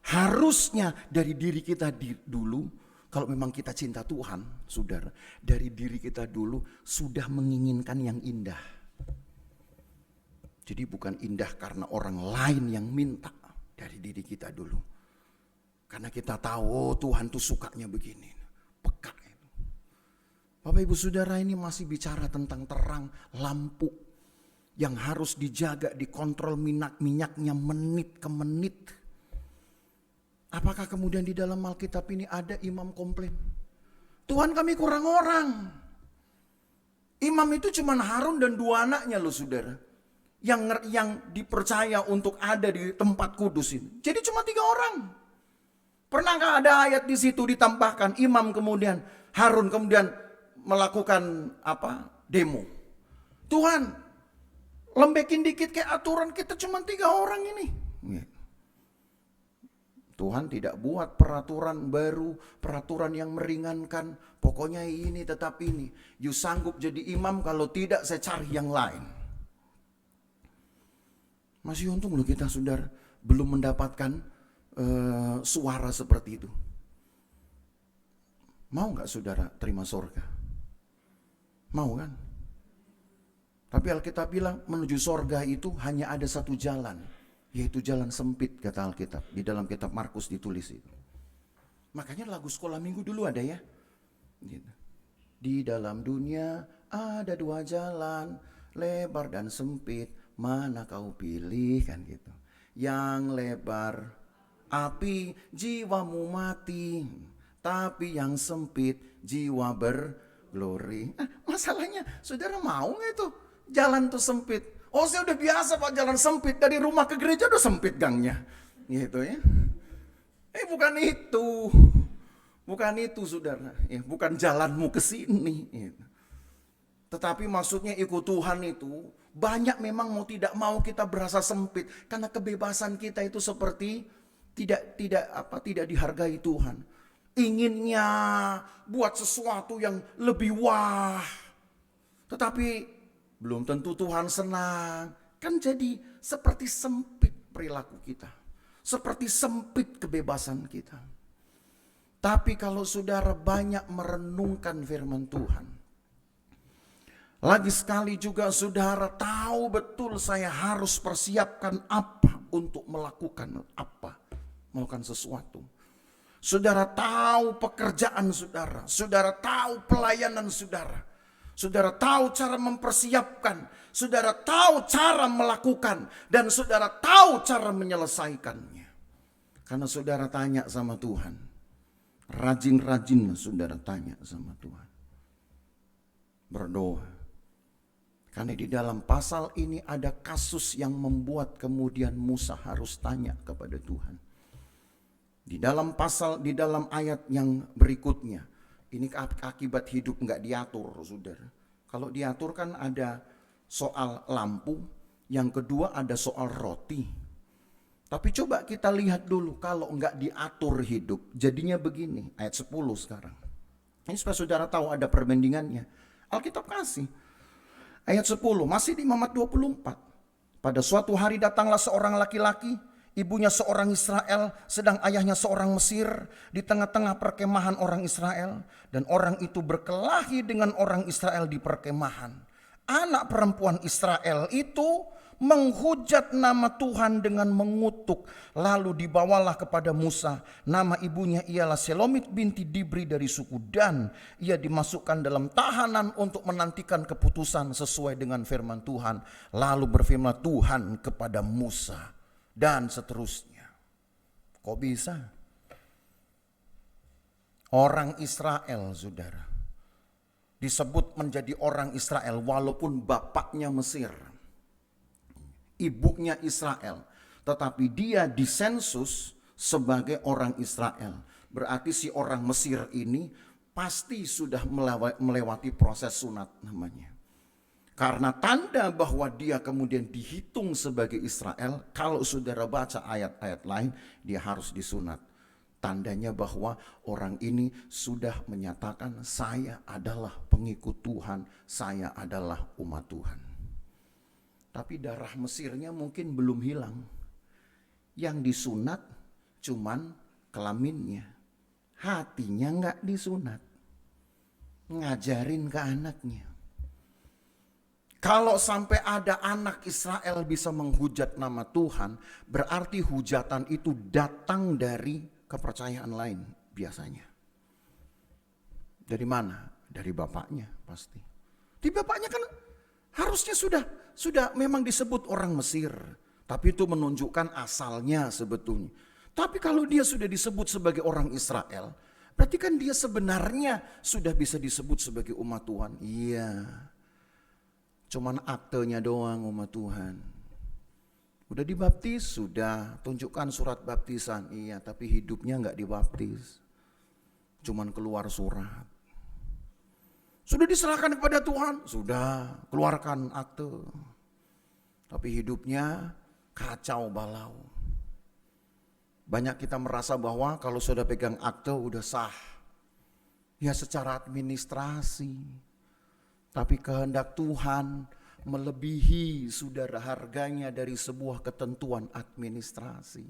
harusnya dari diri kita dulu. Kalau memang kita cinta Tuhan, saudara. Dari diri kita dulu sudah menginginkan yang indah. Jadi bukan indah karena orang lain yang minta. Dari diri kita dulu. Karena kita tahu, oh Tuhan tuh sukanya begini. Peka. Bapak ibu saudara ini masih bicara tentang terang lampu yang harus dijaga, dikontrol minyaknya menit ke menit. Apakah kemudian di dalam Alkitab ini ada imam komplain? Tuhan kami kurang orang. Imam itu cuma Harun dan 2 anaknya loh saudara. Yang dipercaya untuk ada di tempat kudus ini. Jadi cuma 3 orang. Pernahkah ada ayat di situ ditambahkan imam kemudian Harun kemudian melakukan demo. Tuhan, lembekin dikit kayak aturan kita cuma 3 orang ini. Tuhan tidak buat peraturan baru, peraturan yang meringankan. Pokoknya ini tetap ini. You sanggup jadi imam, kalau tidak saya cari yang lain. Masih untung loh kita saudara belum mendapatkan suara seperti itu. Mau gak saudara terima surga? Mau kan? Tapi Alkitab bilang menuju sorga itu hanya ada satu jalan. Yaitu jalan sempit kata Alkitab. Di dalam kitab Markus ditulis itu. Makanya lagu sekolah minggu dulu ada ya. Gitu. Di dalam dunia ada 2 jalan. Lebar dan sempit. Mana kau pilih kan gitu. Yang lebar api jiwamu mati. Tapi yang sempit jiwa glory. Masalahnya saudara mau gak itu jalan tuh sempit? Oh saya udah biasa pak jalan sempit. Dari rumah ke gereja udah sempit gangnya. Gitu ya. Bukan itu. Bukan itu saudara. Bukan jalanmu ke sini. Gitu. Tetapi maksudnya ikut Tuhan itu banyak memang mau tidak mau kita berasa sempit. Karena kebebasan kita itu seperti tidak dihargai Tuhan. Inginnya buat sesuatu yang lebih wah. Tetapi belum tentu Tuhan senang. Kan jadi seperti sempit. perilaku kita. Seperti sempit kebebasan kita. Tapi kalau saudara banyak merenungkan firman Tuhan, lagi sekali juga saudara tahu betul saya harus persiapkan apa untuk melakukan apa, melakukan sesuatu. Saudara tahu pekerjaan saudara, saudara tahu pelayanan saudara, saudara tahu cara mempersiapkan, saudara tahu cara melakukan, dan saudara tahu cara menyelesaikannya. Karena saudara tanya sama Tuhan, rajin-rajin saudara tanya sama Tuhan. Berdoa. Karena di dalam pasal ini ada kasus yang membuat kemudian Musa harus tanya kepada Tuhan. Di dalam ayat yang berikutnya, ini akibat hidup nggak diatur, saudara. Kalau diatur kan ada soal lampu, yang kedua ada soal roti. Tapi coba kita lihat dulu kalau nggak diatur hidup, jadinya begini, ayat 10 sekarang. Ini supaya saudara tahu ada perbandingannya. Alkitab kasih. Ayat 10, masih di Imamat 24. Pada suatu hari datanglah seorang laki-laki, ibunya seorang Israel, sedang ayahnya seorang Mesir, di tengah-tengah perkemahan orang Israel. Dan orang itu berkelahi dengan orang Israel di perkemahan. Anak perempuan Israel itu menghujat nama Tuhan dengan mengutuk. Lalu dibawalah kepada Musa. Nama ibunya ialah Selomit binti Dibri dari suku Dan. Ia dimasukkan dalam tahanan untuk menantikan keputusan sesuai dengan firman Tuhan. Lalu berfirman Tuhan kepada Musa. Dan seterusnya. Kok bisa? Orang Israel, saudara, disebut menjadi orang Israel walaupun bapaknya Mesir, ibunya Israel, tetapi dia disensus sebagai orang Israel. Berarti si orang Mesir ini pasti sudah melewati proses sunat namanya. Karena tanda bahwa dia kemudian dihitung sebagai Israel, kalau saudara baca ayat-ayat lain, dia harus disunat. Tandanya bahwa orang ini sudah menyatakan saya adalah pengikut Tuhan, saya adalah umat Tuhan. Tapi darah Mesirnya mungkin belum hilang. Yang disunat cuman kelaminnya. Hatinya enggak disunat. Ngajarin ke anaknya. Kalau sampai ada anak Israel bisa menghujat nama Tuhan, berarti hujatan itu datang dari kepercayaan lain biasanya. Dari mana? Dari bapaknya pasti. Di bapaknya kan harusnya sudah memang disebut orang Mesir. Tapi itu menunjukkan asalnya sebetulnya. Tapi kalau dia sudah disebut sebagai orang Israel, berarti kan dia sebenarnya sudah bisa disebut sebagai umat Tuhan. Iya. Cuman aktenya doang umat Tuhan. Udah dibaptis? Sudah. Tunjukkan surat baptisan. Iya, tapi hidupnya enggak dibaptis. Cuman keluar surat. Sudah diserahkan kepada Tuhan? Sudah. Keluarkan akte. Tapi hidupnya kacau balau. Banyak kita merasa bahwa kalau sudah pegang akte udah sah. Ya secara administrasi. Tapi kehendak Tuhan melebihi saudara harganya dari sebuah ketentuan administrasi.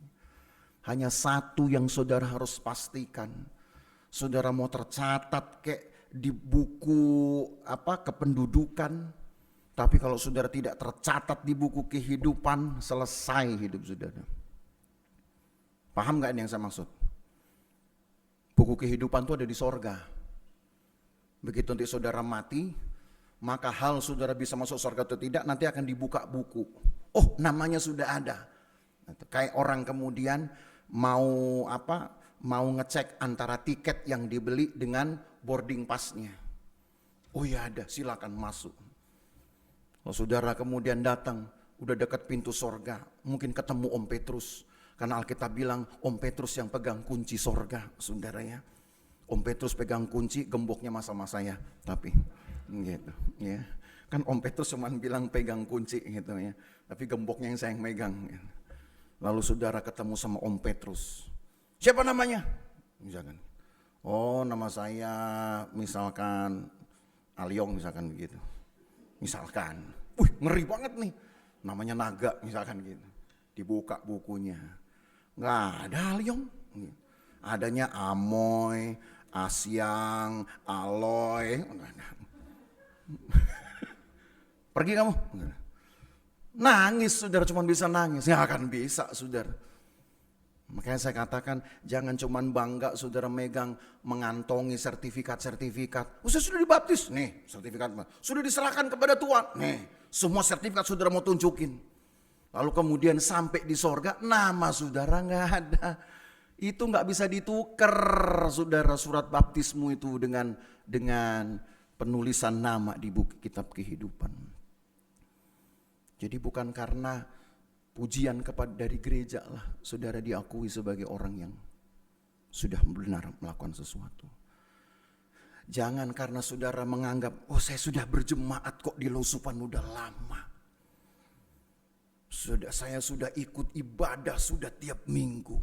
Hanya satu yang saudara harus pastikan. Saudara mau tercatat kayak di buku kependudukan. Tapi kalau saudara tidak tercatat di buku kehidupan, selesai hidup saudara. Paham gak ini yang saya maksud? Buku kehidupan itu ada di sorga. Begitu nanti saudara mati, maka hal saudara bisa masuk surga atau tidak nanti akan dibuka buku. Oh, namanya sudah ada. Kayak orang kemudian mau ngecek antara tiket yang dibeli dengan boarding passnya. Oh ya ada, silakan masuk. Kalau saudara kemudian datang, udah dekat pintu surga, mungkin ketemu Om Petrus. Karena Alkitab bilang Om Petrus yang pegang kunci surga, saudara ya. Om Petrus pegang kunci, gemboknya sama saya, tapi gitu ya. Kan Om Petrus cuma bilang pegang kunci gitu ya, tapi gemboknya yang saya megang. Lalu saudara ketemu sama Om Petrus. Siapa namanya? Misalkan. Oh, nama saya misalkan Aliong misalkan begitu. Misalkan. Ngeri banget nih. Namanya Naga misalkan gitu. dibuka bukunya. Nggak ada Alyong. Adanya Amoy, Asyang, Aloy. Pergi kamu. Nangis saudara, cuma bisa nangis. Ya akan bisa saudara. Makanya saya katakan jangan cuma bangga saudara megang mengantongi sertifikat-sertifikat. Saya sudah dibaptis, nih sertifikat. Sudah diserahkan kepada Tuhan, nih semua sertifikat saudara mau tunjukin. Lalu kemudian sampai di sorga nama saudara nggak ada. Itu nggak bisa ditukar saudara, surat baptismu itu dengan penulisan nama di buku kitab kehidupan. Jadi bukan karena pujian kepada dari gereja lah saudara diakui sebagai orang yang sudah benar melakukan sesuatu. Jangan karena saudara menganggap, oh saya sudah berjemaat kok di Losupan udah lama. Saya sudah ikut ibadah sudah tiap minggu.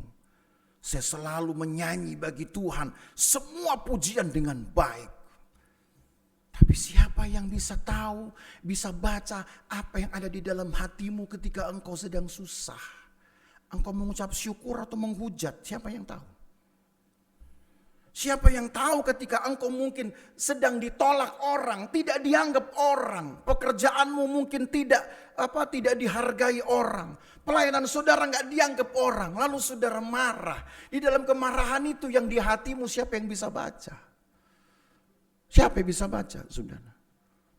Saya selalu menyanyi bagi Tuhan semua pujian dengan baik. Tapi siapa yang bisa tahu, bisa baca apa yang ada di dalam hatimu ketika engkau sedang susah? Engkau mengucap syukur atau menghujat? Siapa yang tahu? Siapa yang tahu ketika engkau mungkin sedang ditolak orang, tidak dianggap orang, pekerjaanmu mungkin tidak dihargai orang, pelayanan saudara nggak dianggap orang, lalu saudara marah. Di dalam kemarahan itu yang di hatimu siapa yang bisa baca? Siapa yang bisa baca saudara?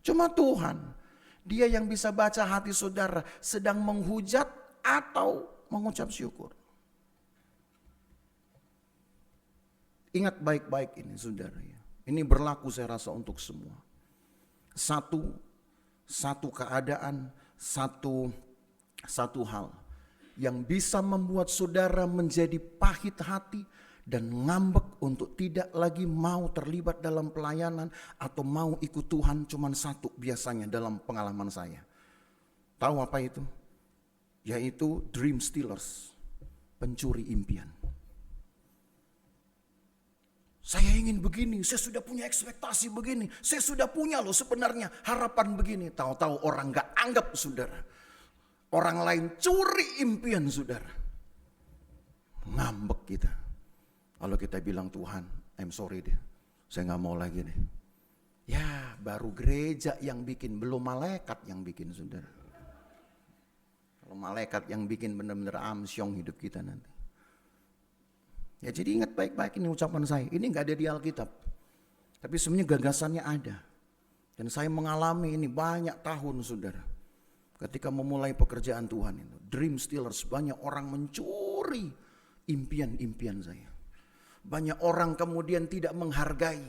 Cuma Tuhan. Dia yang bisa baca hati saudara sedang menghujat atau mengucap syukur. Ingat baik-baik ini saudara ya. Ini berlaku saya rasa untuk semua. Satu keadaan, satu hal yang bisa membuat saudara menjadi pahit hati dan ngambek untuk tidak lagi mau terlibat dalam pelayanan atau mau ikut Tuhan, cuman satu biasanya dalam pengalaman saya. Tahu apa itu? Yaitu dream stealers, pencuri impian. Saya ingin begini, saya sudah punya ekspektasi begini, saya sudah punya loh sebenarnya harapan begini. Tahu-tahu orang gak anggap saudara. Orang lain curi impian saudara. Ngambek kita. Lalu kita bilang Tuhan, I'm sorry deh, saya gak mau lagi deh. Ya baru gereja yang bikin, belum malaikat yang bikin saudara. Kalau malaikat yang bikin benar-benar amsyong hidup kita nanti. Ya jadi ingat baik-baik ini ucapan saya, ini gak ada di Alkitab. Tapi sebenarnya gagasannya ada. Dan saya mengalami ini banyak tahun saudara. Ketika memulai pekerjaan Tuhan itu, dream stealers, banyak orang mencuri impian-impian saya. Banyak orang kemudian tidak menghargai.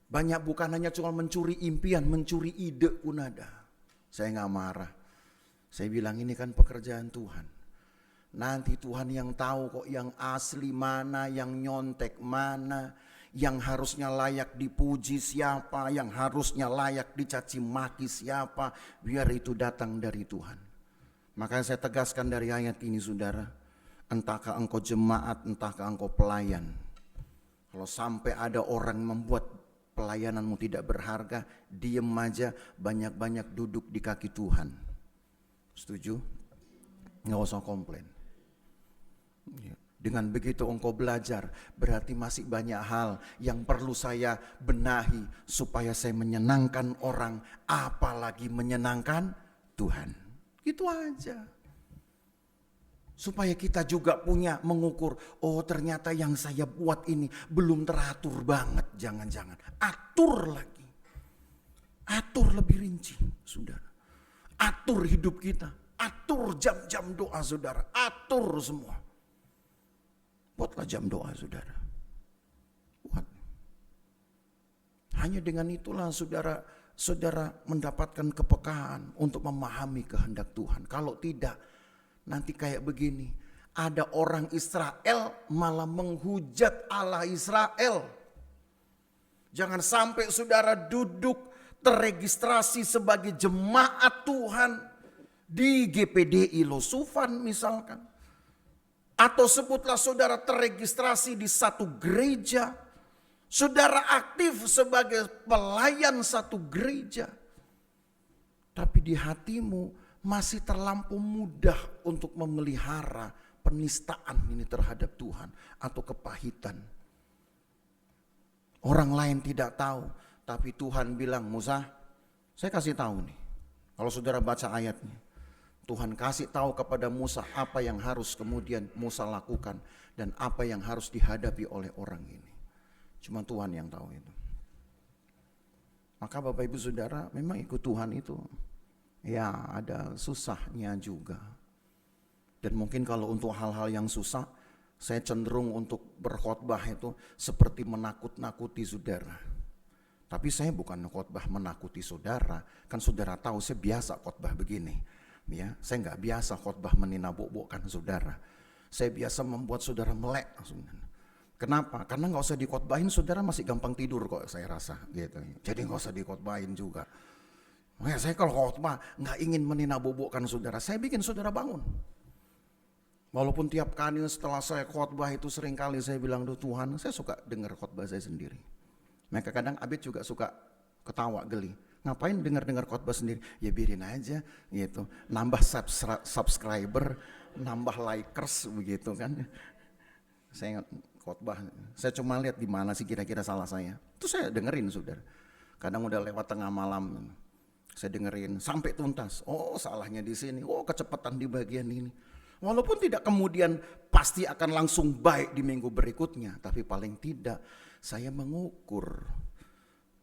Banyak bukan hanya cuma mencuri impian, mencuri ide pun ada. Saya gak marah. Saya bilang ini kan pekerjaan Tuhan. Nanti Tuhan yang tahu kok yang asli mana, yang nyontek mana, yang harusnya layak dipuji siapa, yang harusnya layak dicaci maki siapa. Biar itu datang dari Tuhan. Makanya saya tegaskan dari ayat ini saudara. Entahkah engkau jemaat, entahkah engkau pelayan. Kalau sampai ada orang membuat pelayananmu tidak berharga, diem aja, banyak-banyak duduk di kaki Tuhan. Setuju? Nggak usah komplain. Dengan begitu engkau belajar, berarti masih banyak hal yang perlu saya benahi supaya saya menyenangkan orang, apalagi menyenangkan Tuhan. Gitu aja. Supaya kita juga punya mengukur, oh ternyata yang saya buat ini belum teratur banget, jangan-jangan. Atur lagi. Atur lebih rinci, saudara. Atur hidup kita, atur jam-jam doa saudara, atur semua. Buatlah jam doa saudara. Buat. Hanya dengan itulah saudara mendapatkan kepekaan untuk memahami kehendak Tuhan. Kalau tidak, nanti kayak begini, ada orang Israel malah menghujat Allah Israel. Jangan sampai saudara duduk terregistrasi sebagai jemaat Tuhan di GPDI Losupan misalkan. Atau sebutlah saudara terregistrasi di satu gereja. Saudara aktif sebagai pelayan satu gereja. Tapi di hatimu masih terlampau mudah untuk memelihara penistaan ini terhadap Tuhan atau kepahitan. Orang lain tidak tahu, tapi Tuhan bilang, Musa, saya kasih tahu nih. Kalau saudara baca ayatnya, Tuhan kasih tahu kepada Musa apa yang harus kemudian Musa lakukan dan apa yang harus dihadapi oleh orang ini. Cuma Tuhan yang tahu itu. Maka Bapak Ibu Saudara, memang ikut Tuhan itu ya ada susahnya juga. Dan mungkin kalau untuk hal-hal yang susah, saya cenderung untuk berkhotbah itu seperti menakut-nakuti saudara. Tapi saya bukan khotbah menakuti saudara, kan saudara tahu saya biasa khotbah begini. Ya, saya nggak biasa khotbah meninabobokan saudara. Saya biasa membuat saudara melek. Kenapa? Karena nggak usah dikhotbahin, saudara masih gampang tidur kok saya rasa gitu. Jadi nggak usah dikhotbahin juga. Nah, saya kalau khotbah nggak ingin meninabobokan saudara, saya bikin saudara bangun. Walaupun tiap kali setelah saya khotbah itu sering kali saya bilang, Tuhan, saya suka dengar khotbah saya sendiri. Maka kadang Abid juga suka ketawa geli. Ngapain dengar khotbah sendiri? Ya biarin aja gitu. Nambah subscriber, nambah likers begitu kan. Saya khotbah, saya cuma lihat di mana sih kira-kira salah saya. Itu saya dengerin saudara. Kadang udah lewat tengah malam, saya dengerin sampai tuntas. Oh salahnya di sini, oh kecepatan di bagian ini. Walaupun tidak kemudian pasti akan langsung baik di minggu berikutnya, tapi paling tidak saya mengukur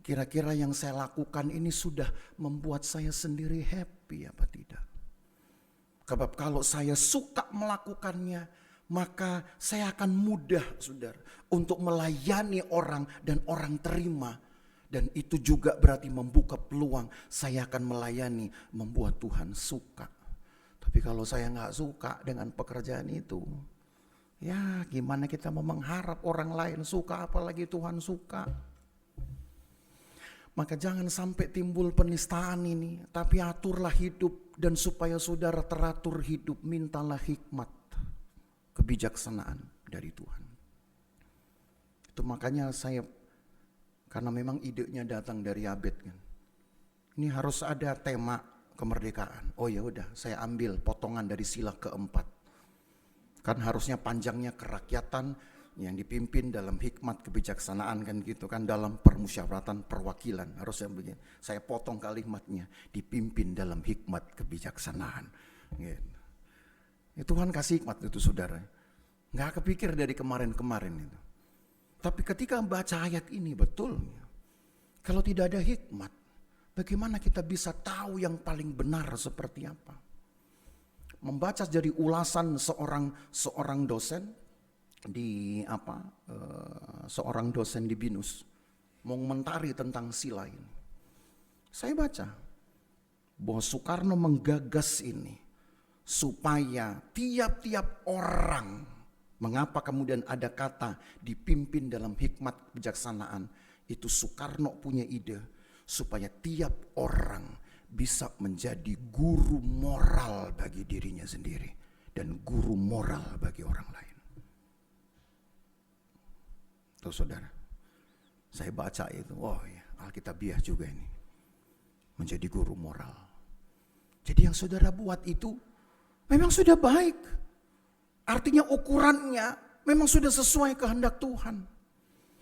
kira-kira yang saya lakukan ini sudah membuat saya sendiri happy apa tidak. Sebab kalau saya suka melakukannya, maka saya akan mudah saudara untuk melayani orang dan orang terima. Dan itu juga berarti membuka peluang saya akan melayani, membuat Tuhan suka. Tapi kalau saya nggak suka dengan pekerjaan itu, ya gimana kita mau mengharap orang lain suka, apalagi Tuhan suka. Maka jangan sampai timbul penistaan ini, tapi aturlah hidup, dan supaya saudara teratur hidup, mintalah hikmat, kebijaksanaan dari Tuhan. Itu makanya saya, karena memang idenya datang dari Abed kan, ini harus ada tema kemerdekaan. Oh ya udah, saya ambil potongan dari sila keempat. Kan harusnya panjangnya kerakyatan yang dipimpin dalam hikmat kebijaksanaan kan gitu kan, dalam permusyawaratan perwakilan harusnya begini. Saya potong kalimatnya, dipimpin dalam hikmat kebijaksanaan. Gitu. Ya, Tuhan kasih hikmat itu saudara. Nggak kepikir dari kemarin-kemarin itu. Tapi ketika baca ayat ini betul, kalau tidak ada hikmat, bagaimana kita bisa tahu yang paling benar seperti apa? Membaca dari ulasan seorang dosen di seorang dosen di BINUS mengomentari tentang sila ini. Saya baca bahwa Soekarno menggagas ini supaya tiap-tiap orang, mengapa kemudian ada kata dipimpin dalam hikmat kebijaksanaan, itu Soekarno punya ide supaya tiap orang bisa menjadi guru moral bagi dirinya sendiri dan guru moral bagi orang lain. Tuh saudara, saya baca itu, oh ya Alkitabiah juga ini, menjadi guru moral. Jadi yang saudara buat itu memang sudah baik, artinya ukurannya memang sudah sesuai kehendak Tuhan.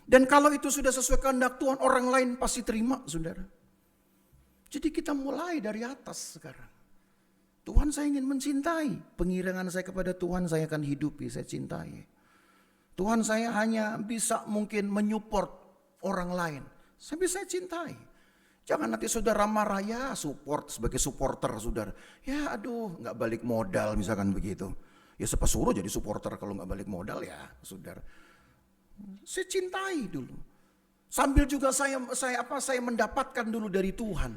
Dan kalau itu sudah sesuai kehendak Tuhan, orang lain pasti terima, saudara. Jadi kita mulai dari atas sekarang. Tuhan, saya ingin mencintai. Pengirangan saya kepada Tuhan saya akan hidupi, saya cintai. Tuhan, saya hanya bisa mungkin menyupport orang lain. Sampai saya cintai. Jangan nanti saudara marah, ya support sebagai supporter saudara. Ya aduh, gak balik modal misalkan begitu. Ya siapa suruh jadi supporter kalau gak balik modal ya saudara. Saya cintai dulu. Sambil juga saya mendapatkan dulu dari Tuhan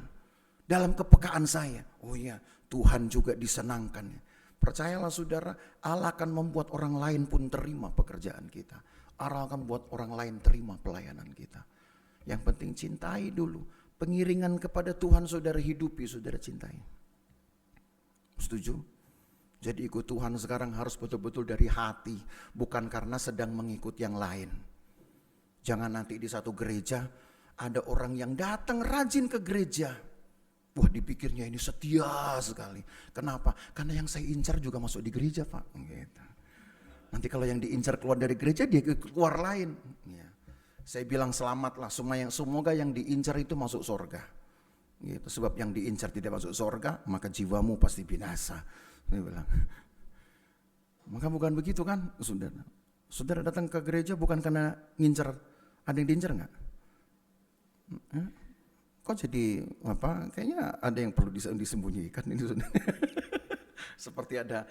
dalam kepekaan saya. Oh iya, Tuhan juga disenangkan. Percayalah saudara, Allah akan membuat orang lain pun terima pekerjaan kita. Allah akan membuat orang lain terima pelayanan kita. Yang penting cintai dulu. Pengiringan kepada Tuhan saudara hidupi, saudara cintai. Setuju? Jadi ikut Tuhan sekarang harus betul-betul dari hati, bukan karena sedang mengikut yang lain. Jangan nanti di satu gereja ada orang yang datang rajin ke gereja, Wah, dipikirnya ini setia sekali. Kenapa? Karena yang saya incar juga masuk di gereja, Pak. Gitu. Nanti kalau yang diincar keluar dari gereja, dia keluar lain. Ya. Saya bilang selamatlah, semoga yang diincar itu masuk surga. Gitu. Sebab yang diincar tidak masuk surga, maka jiwamu pasti binasa. Saya bilang. Maka bukan begitu kan, saudara? Saudara datang ke gereja bukan karena ngincar, ada yang diincar nggak? Kok jadi apa? Kayaknya ada yang perlu disembunyikan ini, saudara. Seperti ada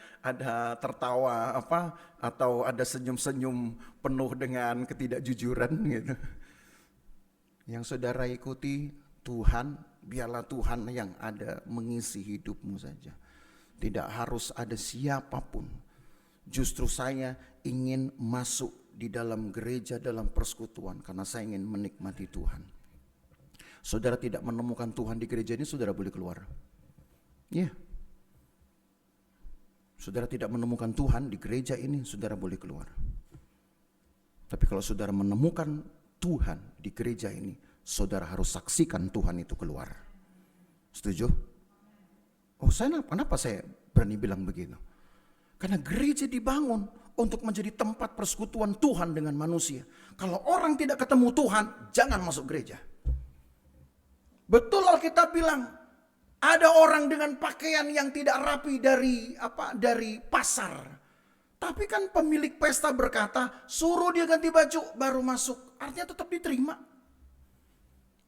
tertawa apa atau ada senyum-senyum penuh dengan ketidakjujuran gitu. Yang saudara ikuti Tuhan, biarlah Tuhan yang ada mengisi hidupmu saja. Tidak harus ada siapapun. Justru saya ingin masuk di dalam gereja, dalam persekutuan karena saya ingin menikmati Tuhan. Saudara tidak menemukan Tuhan di gereja ini, saudara boleh keluar. Ya. Yeah. Saudara tidak menemukan Tuhan di gereja ini, saudara boleh keluar. Tapi kalau saudara menemukan Tuhan di gereja ini, saudara harus saksikan Tuhan itu keluar. Setuju? Oh, kenapa saya berani bilang begitu? Karena gereja dibangun untuk menjadi tempat persekutuan Tuhan dengan manusia. Kalau orang tidak ketemu Tuhan, jangan masuk gereja. Betul Alkitab bilang, ada orang dengan pakaian yang tidak rapi dari pasar. Tapi kan pemilik pesta berkata, suruh dia ganti baju baru masuk. Artinya tetap diterima.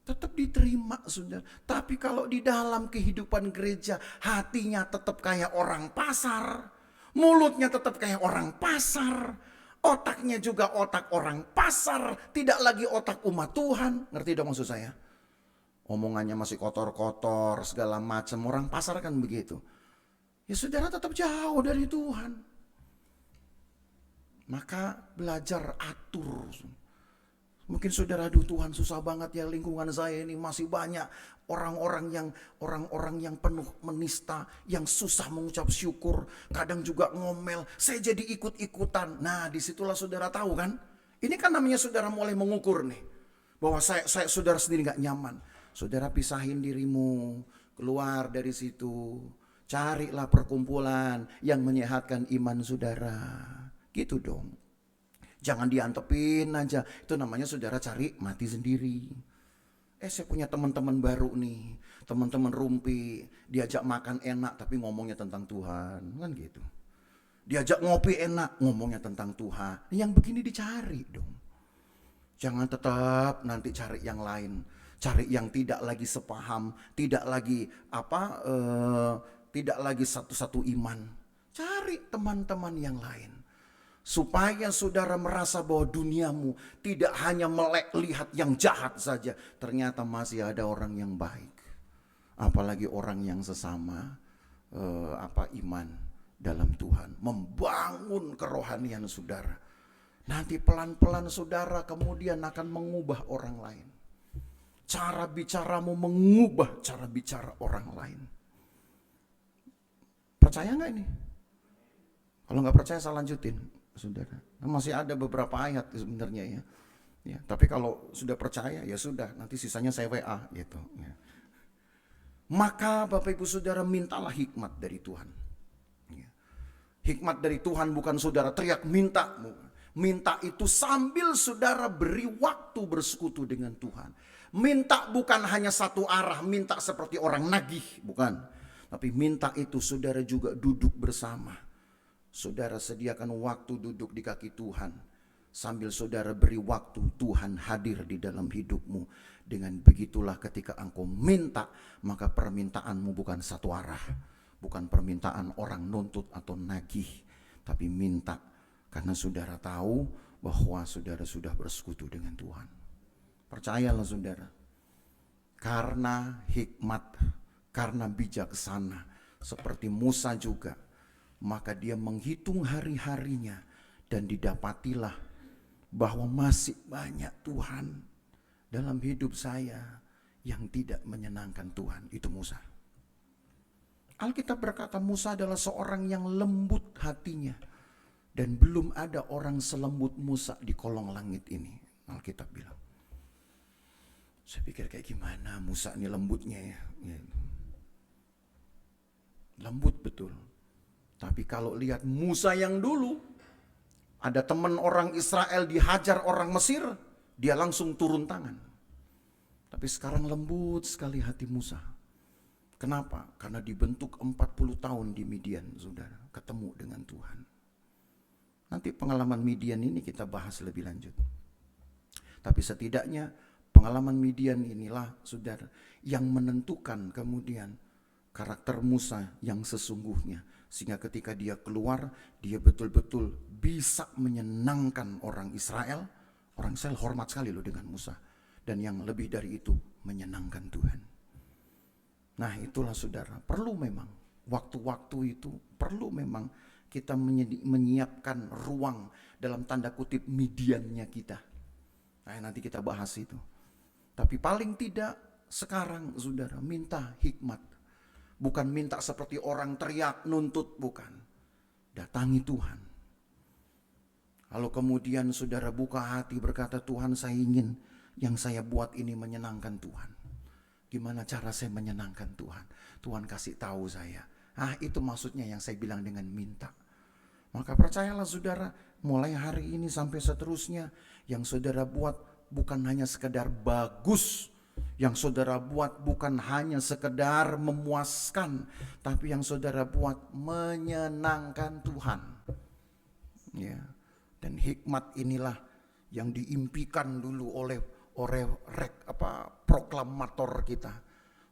Tetap diterima, saudara. Tapi kalau di dalam kehidupan gereja, hatinya tetap kayak orang pasar. Mulutnya tetap kayak orang pasar. Otaknya juga otak orang pasar. Tidak lagi otak umat Tuhan. Ngerti dong maksud saya? Omongannya masih kotor-kotor, segala macam. Orang pasar kan begitu. Ya saudara tetap jauh dari Tuhan. Maka belajar atur. Mungkin saudara, aduh Tuhan susah banget ya, lingkungan saya ini masih banyak orang-orang yang penuh menista, yang susah mengucap syukur, kadang juga ngomel, saya jadi ikut-ikutan. Nah, disitulah saudara tahu kan? Ini kan namanya saudara mulai mengukur nih, bahwa saya saudara sendiri gak nyaman. Saudara pisahin dirimu, keluar dari situ, carilah perkumpulan yang menyehatkan iman saudara. Gitu dong. Jangan diantepin aja, itu namanya saudara cari mati sendiri. Saya punya teman-teman baru nih, teman-teman rumpi, diajak makan enak tapi ngomongnya tentang Tuhan, kan gitu. Diajak ngopi enak, ngomongnya tentang Tuhan. Yang begini dicari dong. Jangan tetap nanti cari yang lain, cari yang tidak lagi sepaham, tidak lagi tidak lagi satu-satu iman. Cari teman-teman yang lain. Supaya saudara merasa bahwa duniamu tidak hanya melek lihat yang jahat saja. Ternyata masih ada orang yang baik. Apalagi orang yang sesama iman dalam Tuhan. Membangun kerohanian saudara. Nanti pelan-pelan saudara kemudian akan mengubah orang lain. Cara bicaramu mengubah cara bicara orang lain. Percaya gak ini? Kalau gak percaya saya lanjutin. Saudara, masih ada beberapa ayat sebenarnya ya. Tapi kalau sudah percaya ya sudah, nanti sisanya saya WA gitu. Ya. Maka Bapak Ibu Saudara mintalah hikmat dari Tuhan. Ya. Hikmat dari Tuhan bukan saudara teriak minta. Minta itu sambil saudara beri waktu bersekutu dengan Tuhan. Minta bukan hanya satu arah, minta seperti orang nagih, bukan. Tapi minta itu saudara juga duduk bersama. Saudara sediakan waktu duduk di kaki Tuhan. Sambil saudara beri waktu Tuhan hadir di dalam hidupmu. Dengan begitulah ketika engkau minta, maka permintaanmu bukan satu arah. Bukan permintaan orang nuntut atau nagih. Tapi minta karena saudara tahu bahwa saudara sudah bersekutu dengan Tuhan. Percayalah saudara. Karena hikmat, karena bijaksana. Seperti Musa juga. Maka dia menghitung hari-harinya dan didapatilah bahwa masih banyak Tuhan dalam hidup saya yang tidak menyenangkan Tuhan. Itu Musa. Alkitab berkata Musa adalah seorang yang lembut hatinya dan belum ada orang selembut Musa di kolong langit ini. Alkitab bilang. Saya pikir kayak gimana Musa ini lembutnya ya. Lembut betul. Tapi kalau lihat Musa yang dulu, ada teman orang Israel dihajar orang Mesir, dia langsung turun tangan. Tapi sekarang lembut sekali hati Musa. Kenapa? Karena dibentuk 40 tahun di Midian, saudara, ketemu dengan Tuhan. Nanti pengalaman Midian ini kita bahas lebih lanjut. Tapi setidaknya pengalaman Midian inilah, saudara, yang menentukan kemudian karakter Musa yang sesungguhnya. Sehingga ketika dia keluar, dia betul-betul bisa menyenangkan orang Israel. Orang Israel hormat sekali loh dengan Musa. Dan yang lebih dari itu, menyenangkan Tuhan. Nah itulah saudara, perlu memang waktu-waktu itu, perlu memang kita menyiapkan ruang dalam tanda kutip Midiannya kita. Nah nanti kita bahas itu. Tapi paling tidak sekarang saudara, minta hikmat. Bukan minta seperti orang teriak nuntut, bukan. Datangi Tuhan. Kalau kemudian saudara buka hati berkata, Tuhan saya ingin yang saya buat ini menyenangkan Tuhan. Gimana cara saya menyenangkan Tuhan? Tuhan kasih tahu saya. Itu maksudnya yang saya bilang dengan minta. Maka percayalah saudara, mulai hari ini sampai seterusnya, yang saudara buat bukan hanya sekedar bagus, yang saudara buat bukan hanya sekedar memuaskan, tapi yang saudara buat menyenangkan Tuhan. Ya. Dan hikmat inilah yang diimpikan dulu oleh proklamator kita,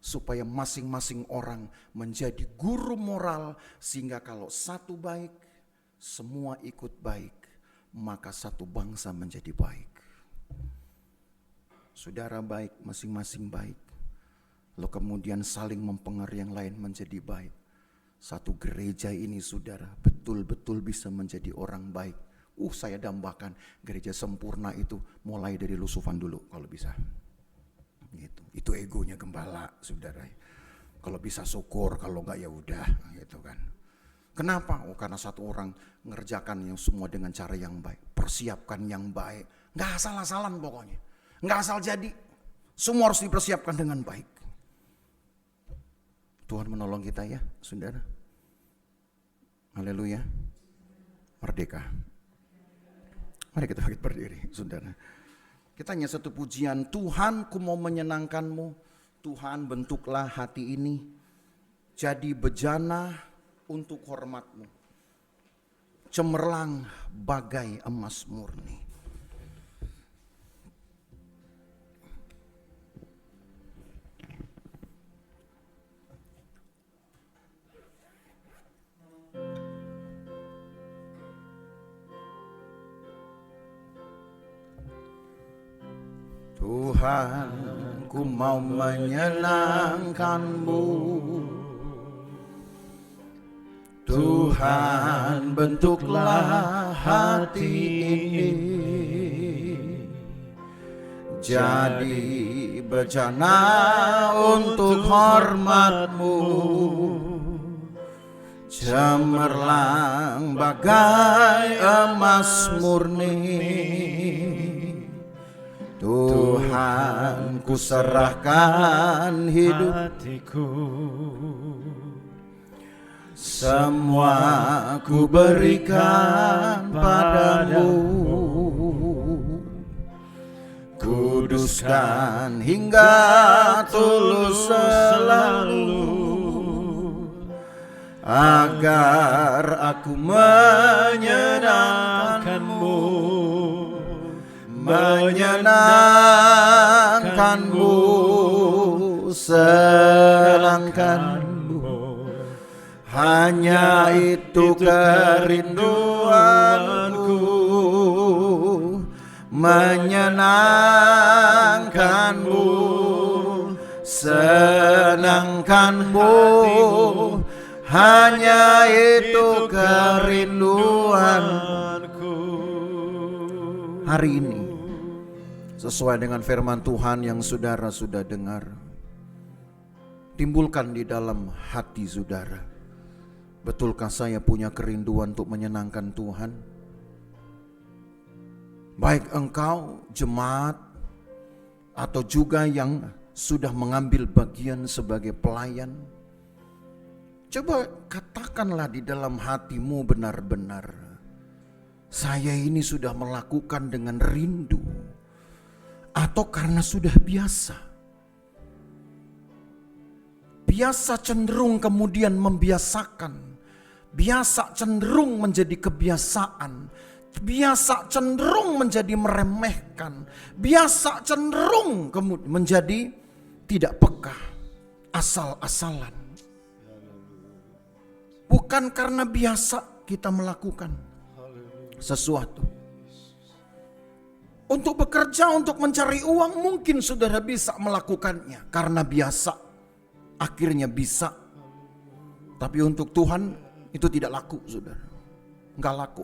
supaya masing-masing orang menjadi guru moral, sehingga kalau satu baik, semua ikut baik, maka satu bangsa menjadi baik. Saudara baik, masing-masing baik, lalu kemudian saling mempengaruhi yang lain menjadi baik. Satu gereja ini saudara betul-betul bisa menjadi orang baik. Saya dambakan gereja sempurna itu mulai dari lusupan dulu kalau bisa. Gitu. Itu egonya gembala, saudara. Kalau bisa syukur, kalau enggak ya udah, gitu kan. Kenapa? Karena satu orang ngerjakan yang semua dengan cara yang baik, persiapkan yang baik, enggak asal-asalan pokoknya, enggak asal jadi. Semua harus dipersiapkan dengan baik. Tuhan menolong kita ya, saudara. Haleluya. Merdeka. Mari kita bangkit berdiri, saudara. Kita hanya satu pujian, Tuhan ku mau menyenangkanmu, Tuhan bentuklah hati ini jadi bejana untuk hormatmu, cemerlang bagai emas murni. Tuhan, ku mau menyenangkanmu. Tuhan, bentuklah hati ini jadi bejana untuk hormat-Mu, cemerlang bagai emas murni. Tuhan, ku serahkan hidupku, semua ku berikan padamu. Kuduskan hingga tulus selalu, agar aku menyenangkanmu, menyenangkanmu, senangkanmu. Hanya itu kerinduanku, menyenangkanmu, senangkanmu. Hanya itu kerinduanku. Hari ini sesuai dengan firman Tuhan yang saudara sudah dengar, timbulkan di dalam hati saudara, betulkah saya punya kerinduan untuk menyenangkan Tuhan? Baik engkau jemaat atau juga yang sudah mengambil bagian sebagai pelayan, Coba katakanlah di dalam hatimu benar-benar, saya ini sudah melakukan dengan rindu atau karena sudah biasa. Biasa cenderung kemudian membiasakan, biasa cenderung menjadi kebiasaan, biasa cenderung menjadi meremehkan, biasa cenderung menjadi tidak peka, asal-asalan. Bukan karena biasa kita melakukan sesuatu. Untuk bekerja, untuk mencari uang, mungkin saudara bisa melakukannya karena biasa, akhirnya bisa. Tapi untuk Tuhan itu tidak laku, saudara. Enggak laku.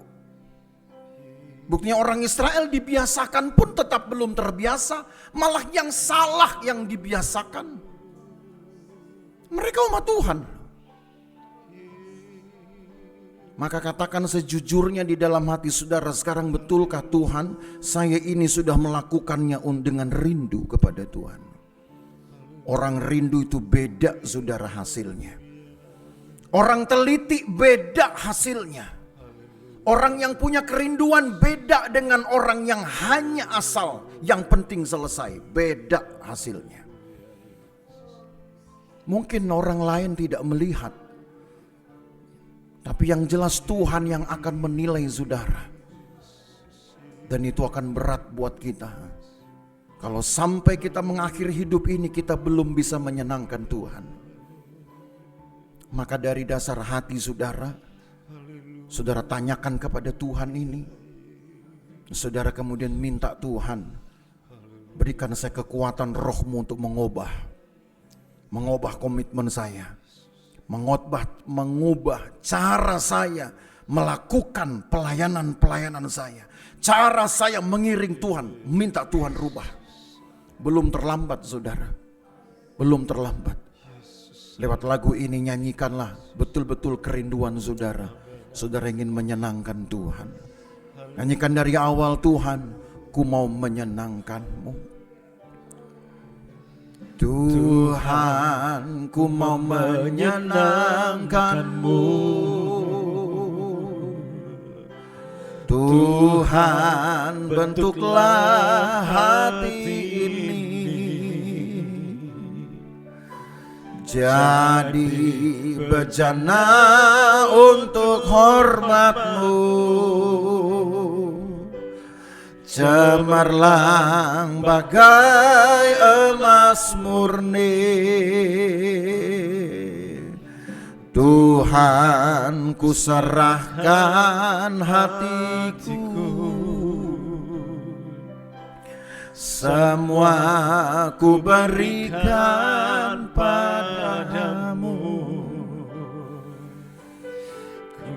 Buktinya orang Israel dibiasakan pun tetap belum terbiasa, malah yang salah yang dibiasakan. Mereka umat Tuhan. Maka katakan sejujurnya di dalam hati saudara sekarang, betulkah Tuhan, saya ini sudah melakukannya dengan rindu kepada Tuhan. Orang rindu itu beda saudara hasilnya. Orang teliti beda hasilnya. Orang yang punya kerinduan beda dengan orang yang hanya asal, yang penting selesai, beda hasilnya. Mungkin orang lain tidak melihat, tapi yang jelas Tuhan yang akan menilai saudara. Dan itu akan berat buat kita. Kalau sampai kita mengakhiri hidup ini kita belum bisa menyenangkan Tuhan. Maka dari dasar hati saudara, saudara tanyakan kepada Tuhan ini. Saudara kemudian minta Tuhan, berikan saya kekuatan roh-Mu untuk mengubah komitmen saya. Mengubah cara saya melakukan pelayanan saya. Cara saya mengiring Tuhan, minta Tuhan rubah. Belum terlambat saudara, belum terlambat. Lewat lagu ini nyanyikanlah betul-betul kerinduan saudara. Saudara ingin menyenangkan Tuhan. Nyanyikan dari awal, Tuhan, ku mau menyenangkan-Mu. Tuhan, ku mau menyenangkan-Mu. Tuhan, bentuklah hati ini jadi bejana untuk hormat-Mu. Cemerlang bagai emas murni. Tuhan, ku serahkan hatiku. Semua ku berikan padamu.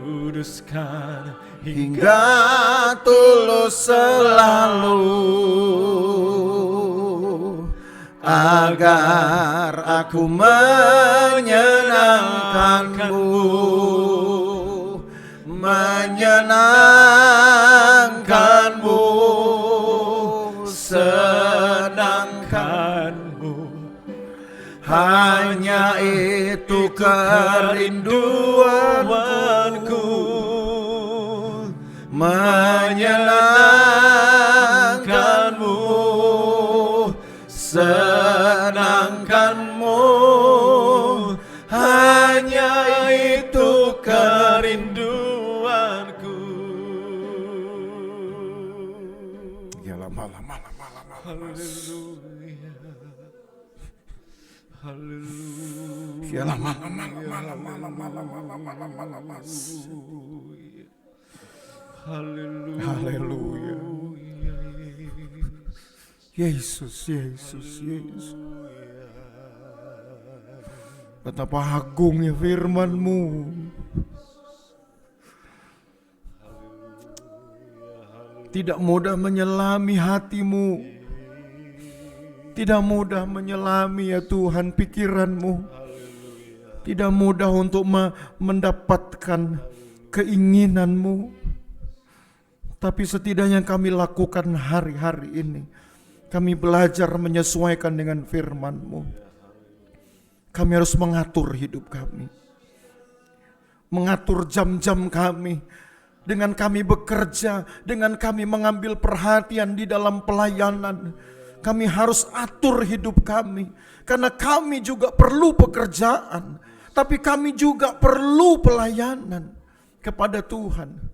Kuduskan hingga tulus selalu, agar aku menyenangkan-Mu, menyenangkan-Mu, senangkan-Mu. Hanya itu kerinduanku, menyenangkan-Mu, senangkan-Mu. Hanya itu kerinduanku. Haleluya. Yesus. Betapa agungnya firman-Mu. Tidak mudah menyelami hatimu. Tidak mudah menyelami ya Tuhan pikiran-Mu. Tidak mudah untuk mendapatkan keinginan-Mu. Tapi setidaknya kami lakukan hari-hari ini. Kami belajar menyesuaikan dengan firman-Mu. Kami harus mengatur hidup kami. mengatur jam-jam kami, dengan kami bekerja, dengan kami mengambil perhatian di dalam pelayanan. Kami harus atur hidup kami, karena kami juga perlu pekerjaan, tapi kami juga perlu pelayanan kepada Tuhan.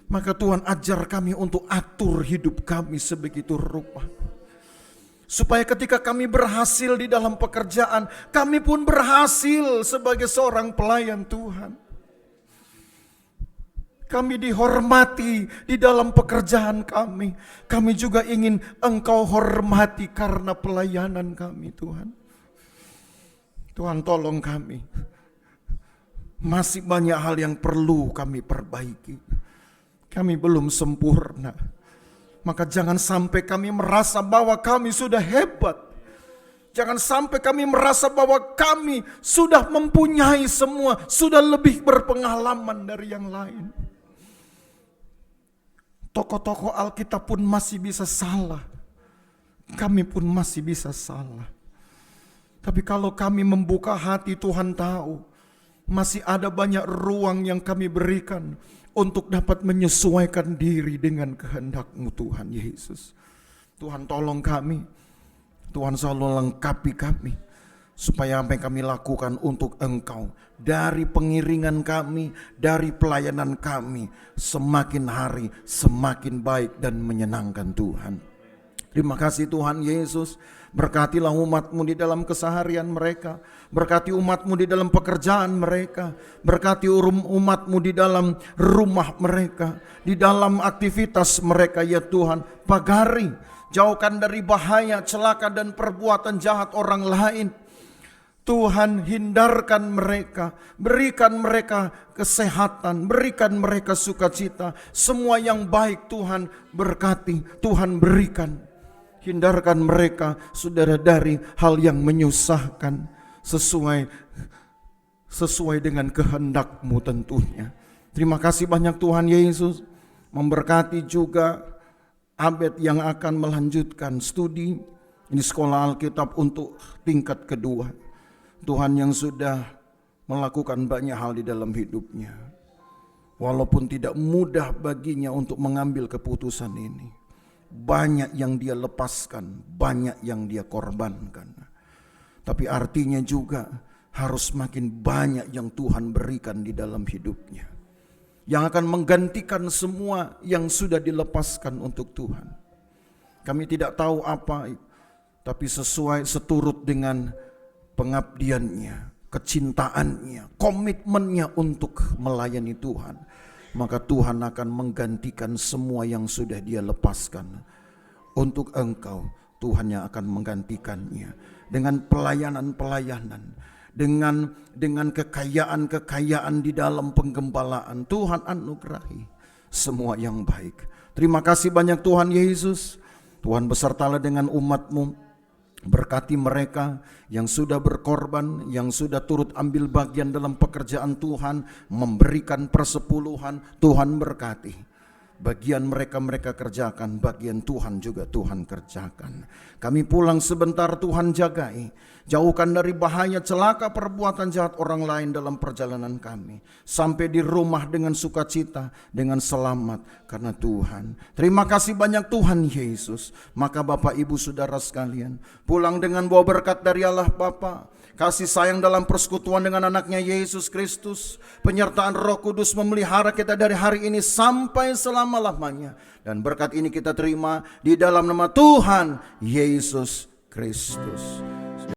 Maka Tuhan ajar kami untuk atur hidup kami sebegitu rupa, supaya ketika kami berhasil di dalam pekerjaan, kami pun berhasil sebagai seorang pelayan Tuhan. Kami dihormati di dalam pekerjaan kami. Kami juga ingin Engkau hormati karena pelayanan kami, Tuhan. Tuhan, tolong kami. Masih banyak hal yang perlu kami perbaiki. Kami belum sempurna. Maka jangan sampai kami merasa bahwa kami sudah hebat. Jangan sampai kami merasa bahwa kami sudah mempunyai semua, sudah lebih berpengalaman dari yang lain. Tokoh-tokoh Alkitab pun masih bisa salah. Kami pun masih bisa salah. Tapi kalau kami membuka hati, Tuhan tahu masih ada banyak ruang yang kami berikan untuk dapat menyesuaikan diri dengan kehendak-Mu, Tuhan Yesus. Tuhan, tolong kami. Tuhan, selalu lengkapi kami, supaya apa yang kami lakukan untuk Engkau, dari pengiringan kami, dari pelayanan kami, semakin hari semakin baik dan menyenangkan, Tuhan. Terima kasih Tuhan Yesus. Berkatilah umat-Mu di dalam keseharian mereka. Berkati umat-Mu di dalam pekerjaan mereka. Berkati umat-Mu di dalam rumah mereka, di dalam aktivitas mereka, ya Tuhan. Pagari, jauhkan dari bahaya, celaka dan perbuatan jahat orang lain. Tuhan, hindarkan mereka, berikan mereka kesehatan, berikan mereka sukacita. Semua yang baik Tuhan berkati, Tuhan berikan. Hindarkan mereka, saudara, dari hal yang menyusahkan, sesuai dengan kehendak-Mu tentunya. Terima kasih banyak Tuhan Yesus. Memberkati juga Abed yang akan melanjutkan studi di sekolah Alkitab untuk tingkat kedua. Tuhan yang sudah melakukan banyak hal di dalam hidupnya, walaupun tidak mudah baginya untuk mengambil keputusan ini. Banyak yang dia lepaskan, banyak yang dia korbankan. Tapi artinya juga harus makin banyak yang Tuhan berikan di dalam hidupnya, yang akan menggantikan semua yang sudah dilepaskan untuk Tuhan. Kami tidak tahu apa, tapi seturut dengan pengabdiannya, kecintaannya, komitmennya untuk melayani Tuhan, maka Tuhan akan menggantikan semua yang sudah dia lepaskan untuk Engkau. Tuhan yang akan menggantikannya dengan pelayanan-pelayanan, dengan kekayaan-kekayaan di dalam penggembalaan. Tuhan anugerahi semua yang baik. Terima kasih banyak Tuhan Yesus. Tuhan besertalah dengan umat-Mu. Berkati mereka yang sudah berkorban, yang sudah turut ambil bagian dalam pekerjaan Tuhan, memberikan persepuluhan. Tuhan berkati. Bagian mereka kerjakan, bagian Tuhan juga Tuhan kerjakan. Kami pulang sebentar, Tuhan jagai. Jauhkan dari bahaya, celaka, perbuatan jahat orang lain dalam perjalanan kami. Sampai di rumah dengan sukacita, dengan selamat karena Tuhan. Terima kasih banyak Tuhan Yesus. Maka Bapak Ibu Saudara sekalian, pulang dengan bawa berkat dari Allah Bapa, kasih sayang dalam persekutuan dengan anaknya Yesus Kristus, penyertaan Roh Kudus memelihara kita dari hari ini sampai selama-lamanya. Dan berkat ini kita terima di dalam nama Tuhan Yesus Kristus.